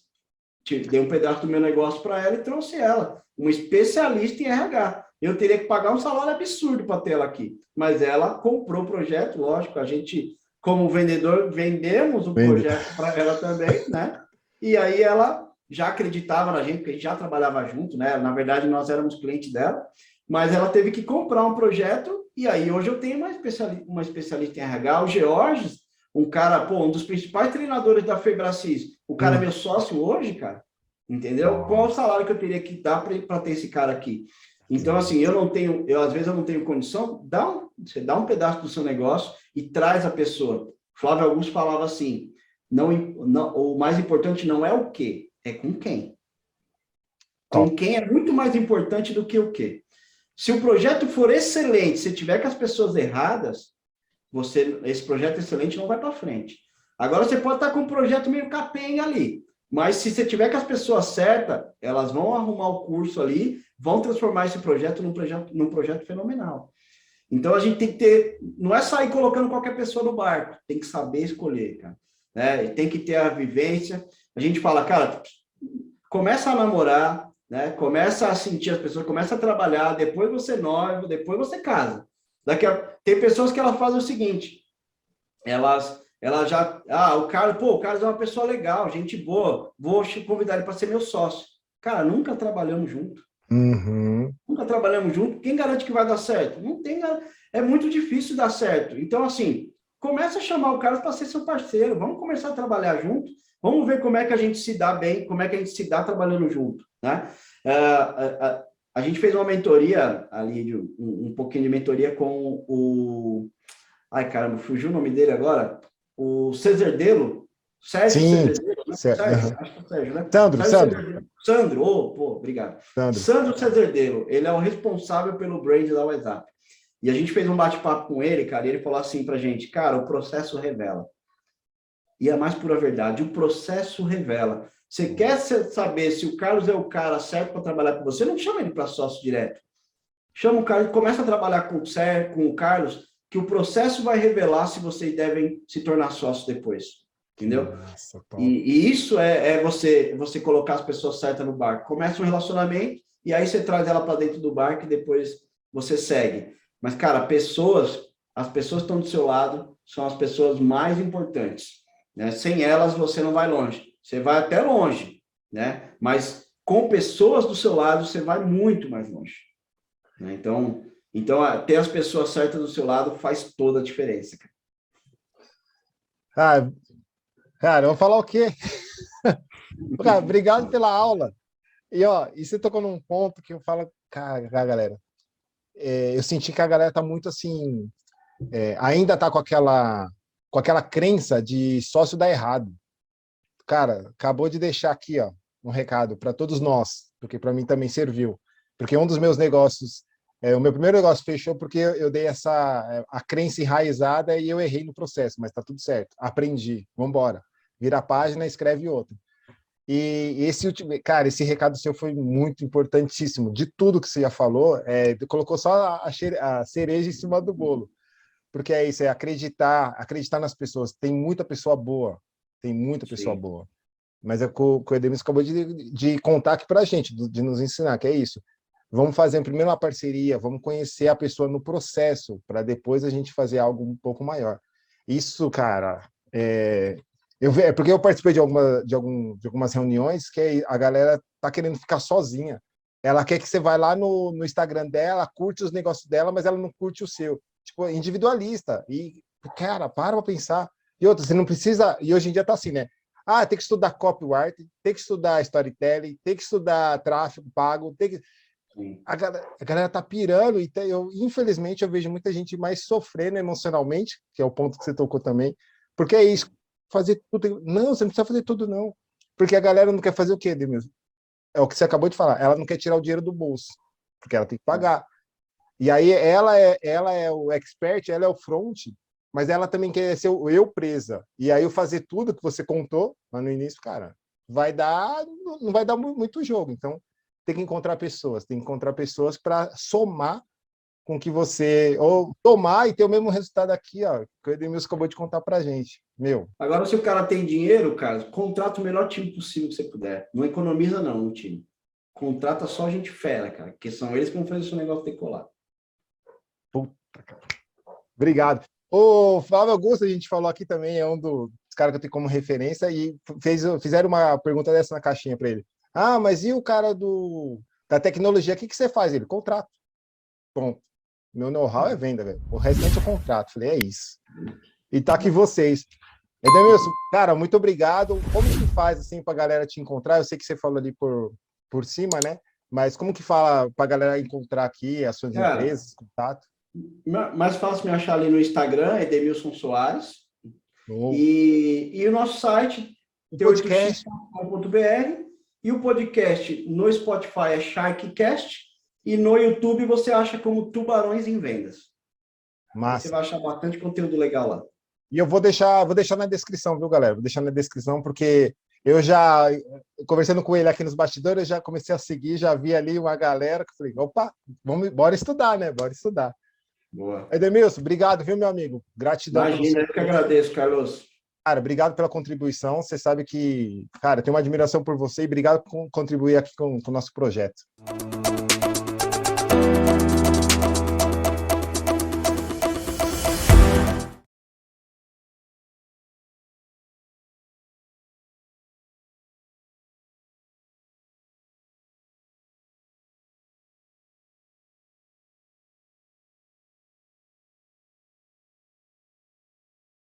Dei um pedaço do meu negócio para ela e trouxe ela, uma especialista em RH. Eu teria que pagar um salário absurdo para ter ela aqui, mas ela comprou o projeto, lógico, a gente, como vendedor, vendemos o projeto para ela também, né? E aí ela já acreditava na gente, porque a gente já trabalhava junto, né? Na verdade, nós éramos clientes dela, mas ela teve que comprar um projeto, e aí hoje eu tenho uma especialista em RH, o Georges, um cara, um dos principais treinadores da Febracis, o cara é meu sócio hoje, cara, entendeu? Qual é o salário que eu teria que dar para ter esse cara aqui? Então, assim, às vezes eu não tenho condição, você dá um pedaço do seu negócio e traz a pessoa. Flávio Augusto falava assim, o mais importante não é o quê, é com quem. Com quem é muito mais importante do que o quê. Se o projeto for excelente, se tiver com as pessoas erradas, esse projeto excelente não vai para frente. Agora, você pode estar com um projeto meio capenga ali, mas se você tiver com as pessoas certas, elas vão arrumar o curso ali, vão transformar esse projeto num projeto fenomenal. Então, a gente tem que ter... Não é sair colocando qualquer pessoa no barco, tem que saber escolher, cara. Né? Tem que ter a vivência. A gente fala, cara, começa a namorar, né? Começa a sentir as pessoas, começa a trabalhar, depois você noiva, depois você casa. Tem pessoas que elas fazem o seguinte, elas já... o Carlos é uma pessoa legal, gente boa, vou convidar ele para ser meu sócio. Cara, nunca trabalhamos junto. Nunca trabalhamos junto. Quem garante que vai dar certo? Não tem... É muito difícil dar certo. Então, assim, começa a chamar o Carlos para ser seu parceiro, vamos começar a trabalhar junto, vamos ver como é que a gente se dá bem, como é que a gente se dá trabalhando junto, né? A gente fez uma mentoria ali, um pouquinho de mentoria com o... Ai, caramba, fugiu o nome dele agora. O Cesardelo. Sérgio Cesardelo, né? Sérgio, acho que é o Sérgio, né? Sandro, obrigado. Sandro Cesardelo, ele é o responsável pelo brand da WhatsApp. E a gente fez um bate-papo com ele, cara, e ele falou assim pra gente, cara, o processo revela. E a mais pura verdade, o processo revela. Você quer saber se o Carlos é o cara certo para trabalhar com você, não chama ele para sócio direto. Chama o Carlos, começa a trabalhar com o Carlos, que o processo vai revelar se vocês devem se tornar sócios depois. Entendeu? Nossa, e isso é você colocar as pessoas certas no barco. Começa um relacionamento e aí você traz ela para dentro do barco e depois você segue. Mas, cara, as pessoas que estão do seu lado são as pessoas mais importantes. Né? Sem elas, você não vai longe. Você vai até longe, né? Mas com pessoas do seu lado, você vai muito mais longe. Né? Então, ter as pessoas certas do seu lado faz toda a diferença. Cara, eu vou falar o quê? Cara, obrigado pela aula. E você tocou num ponto que eu falo, cara, galera, eu senti que a galera tá muito assim, ainda está com aquela crença de sócio dar errado. Cara, acabou de deixar aqui, ó, um recado para todos nós, porque para mim também serviu. Porque um dos meus negócios, o meu primeiro negócio fechou porque eu dei a crença enraizada e eu errei no processo, mas está tudo certo. Aprendi, vamos embora. Vira a página, escreve outra. E esse recado seu foi muito importantíssimo. De tudo que você já falou, colocou só a cereja em cima do bolo. Porque é isso, acreditar nas pessoas. Tem muita pessoa boa, tem muita pessoa Sim. boa. Mas é o que o Edemilson acabou de contar aqui para a gente, de nos ensinar, que é isso. Vamos fazer primeiro uma parceria, vamos conhecer a pessoa no processo, para depois a gente fazer algo um pouco maior. Isso, cara, porque eu participei de algumas reuniões que a galera tá querendo ficar sozinha. Ela quer que você vá lá no Instagram dela, curte os negócios dela, mas ela não curte o seu. Tipo, individualista. E, cara, para pensar. E outra, você não precisa... E hoje em dia tá assim, né? Ah, tem que estudar copyright, tem que estudar storytelling, tem que estudar tráfego pago, tem que... A galera tá pirando, e infelizmente eu vejo muita gente mais sofrendo emocionalmente, que é o ponto que você tocou também, porque é isso, fazer tudo. Não, você não precisa fazer tudo, não. Porque a galera não quer fazer o quê, Edmilson? É o que você acabou de falar, ela não quer tirar o dinheiro do bolso, porque ela tem que pagar. E aí ela é o expert, ela é o front, mas ela também quer ser o eu presa. E aí eu fazer tudo que você contou lá no início, cara, não vai dar muito jogo. Então, tem que encontrar pessoas para somar com que você, ou tomar e ter o mesmo resultado aqui, ó, que o Edmilson acabou de contar pra gente. Meu. Agora, se o cara tem dinheiro, cara, contrata o melhor time possível que você puder. Não economiza, não, no time. Contrata só gente fera, cara, porque são eles que vão fazer o seu negócio decolar. Puta, cara. Obrigado. O Flávio Augusto, a gente falou aqui também, é um dos caras que eu tenho como referência, e fizeram uma pergunta dessa na caixinha para ele. Ah, mas e o cara da tecnologia, o que você faz? Ele, contrato. Bom, meu know-how é venda, velho. O restante é contrato. Falei, é isso. E tá aqui vocês. Edemilson, cara, muito obrigado. Como que faz, assim, pra galera te encontrar? Eu sei que você falou ali por cima, né? Mas como que fala pra galera encontrar aqui as suas empresas, contato? Mais fácil me achar ali no Instagram, Edemilson Soares. Oh. E o nosso site, o podcast. t8x.com.br, e o podcast no Spotify é Sharkcast, e no YouTube você acha como Tubarões em Vendas. Aí você vai achar bastante conteúdo legal lá. E eu vou deixar na descrição, viu, galera? Vou deixar na descrição, porque eu já, conversando com ele aqui nos bastidores, eu já comecei a seguir, já vi ali uma galera que falei, opa, bora estudar, né? Bora estudar. Boa. Edemilson, obrigado, viu, meu amigo? Gratidão. Imagina, eu que agradeço, Carlos. Cara, obrigado pela contribuição. Você sabe que, cara, eu tenho uma admiração por você e obrigado por contribuir aqui com o nosso projeto.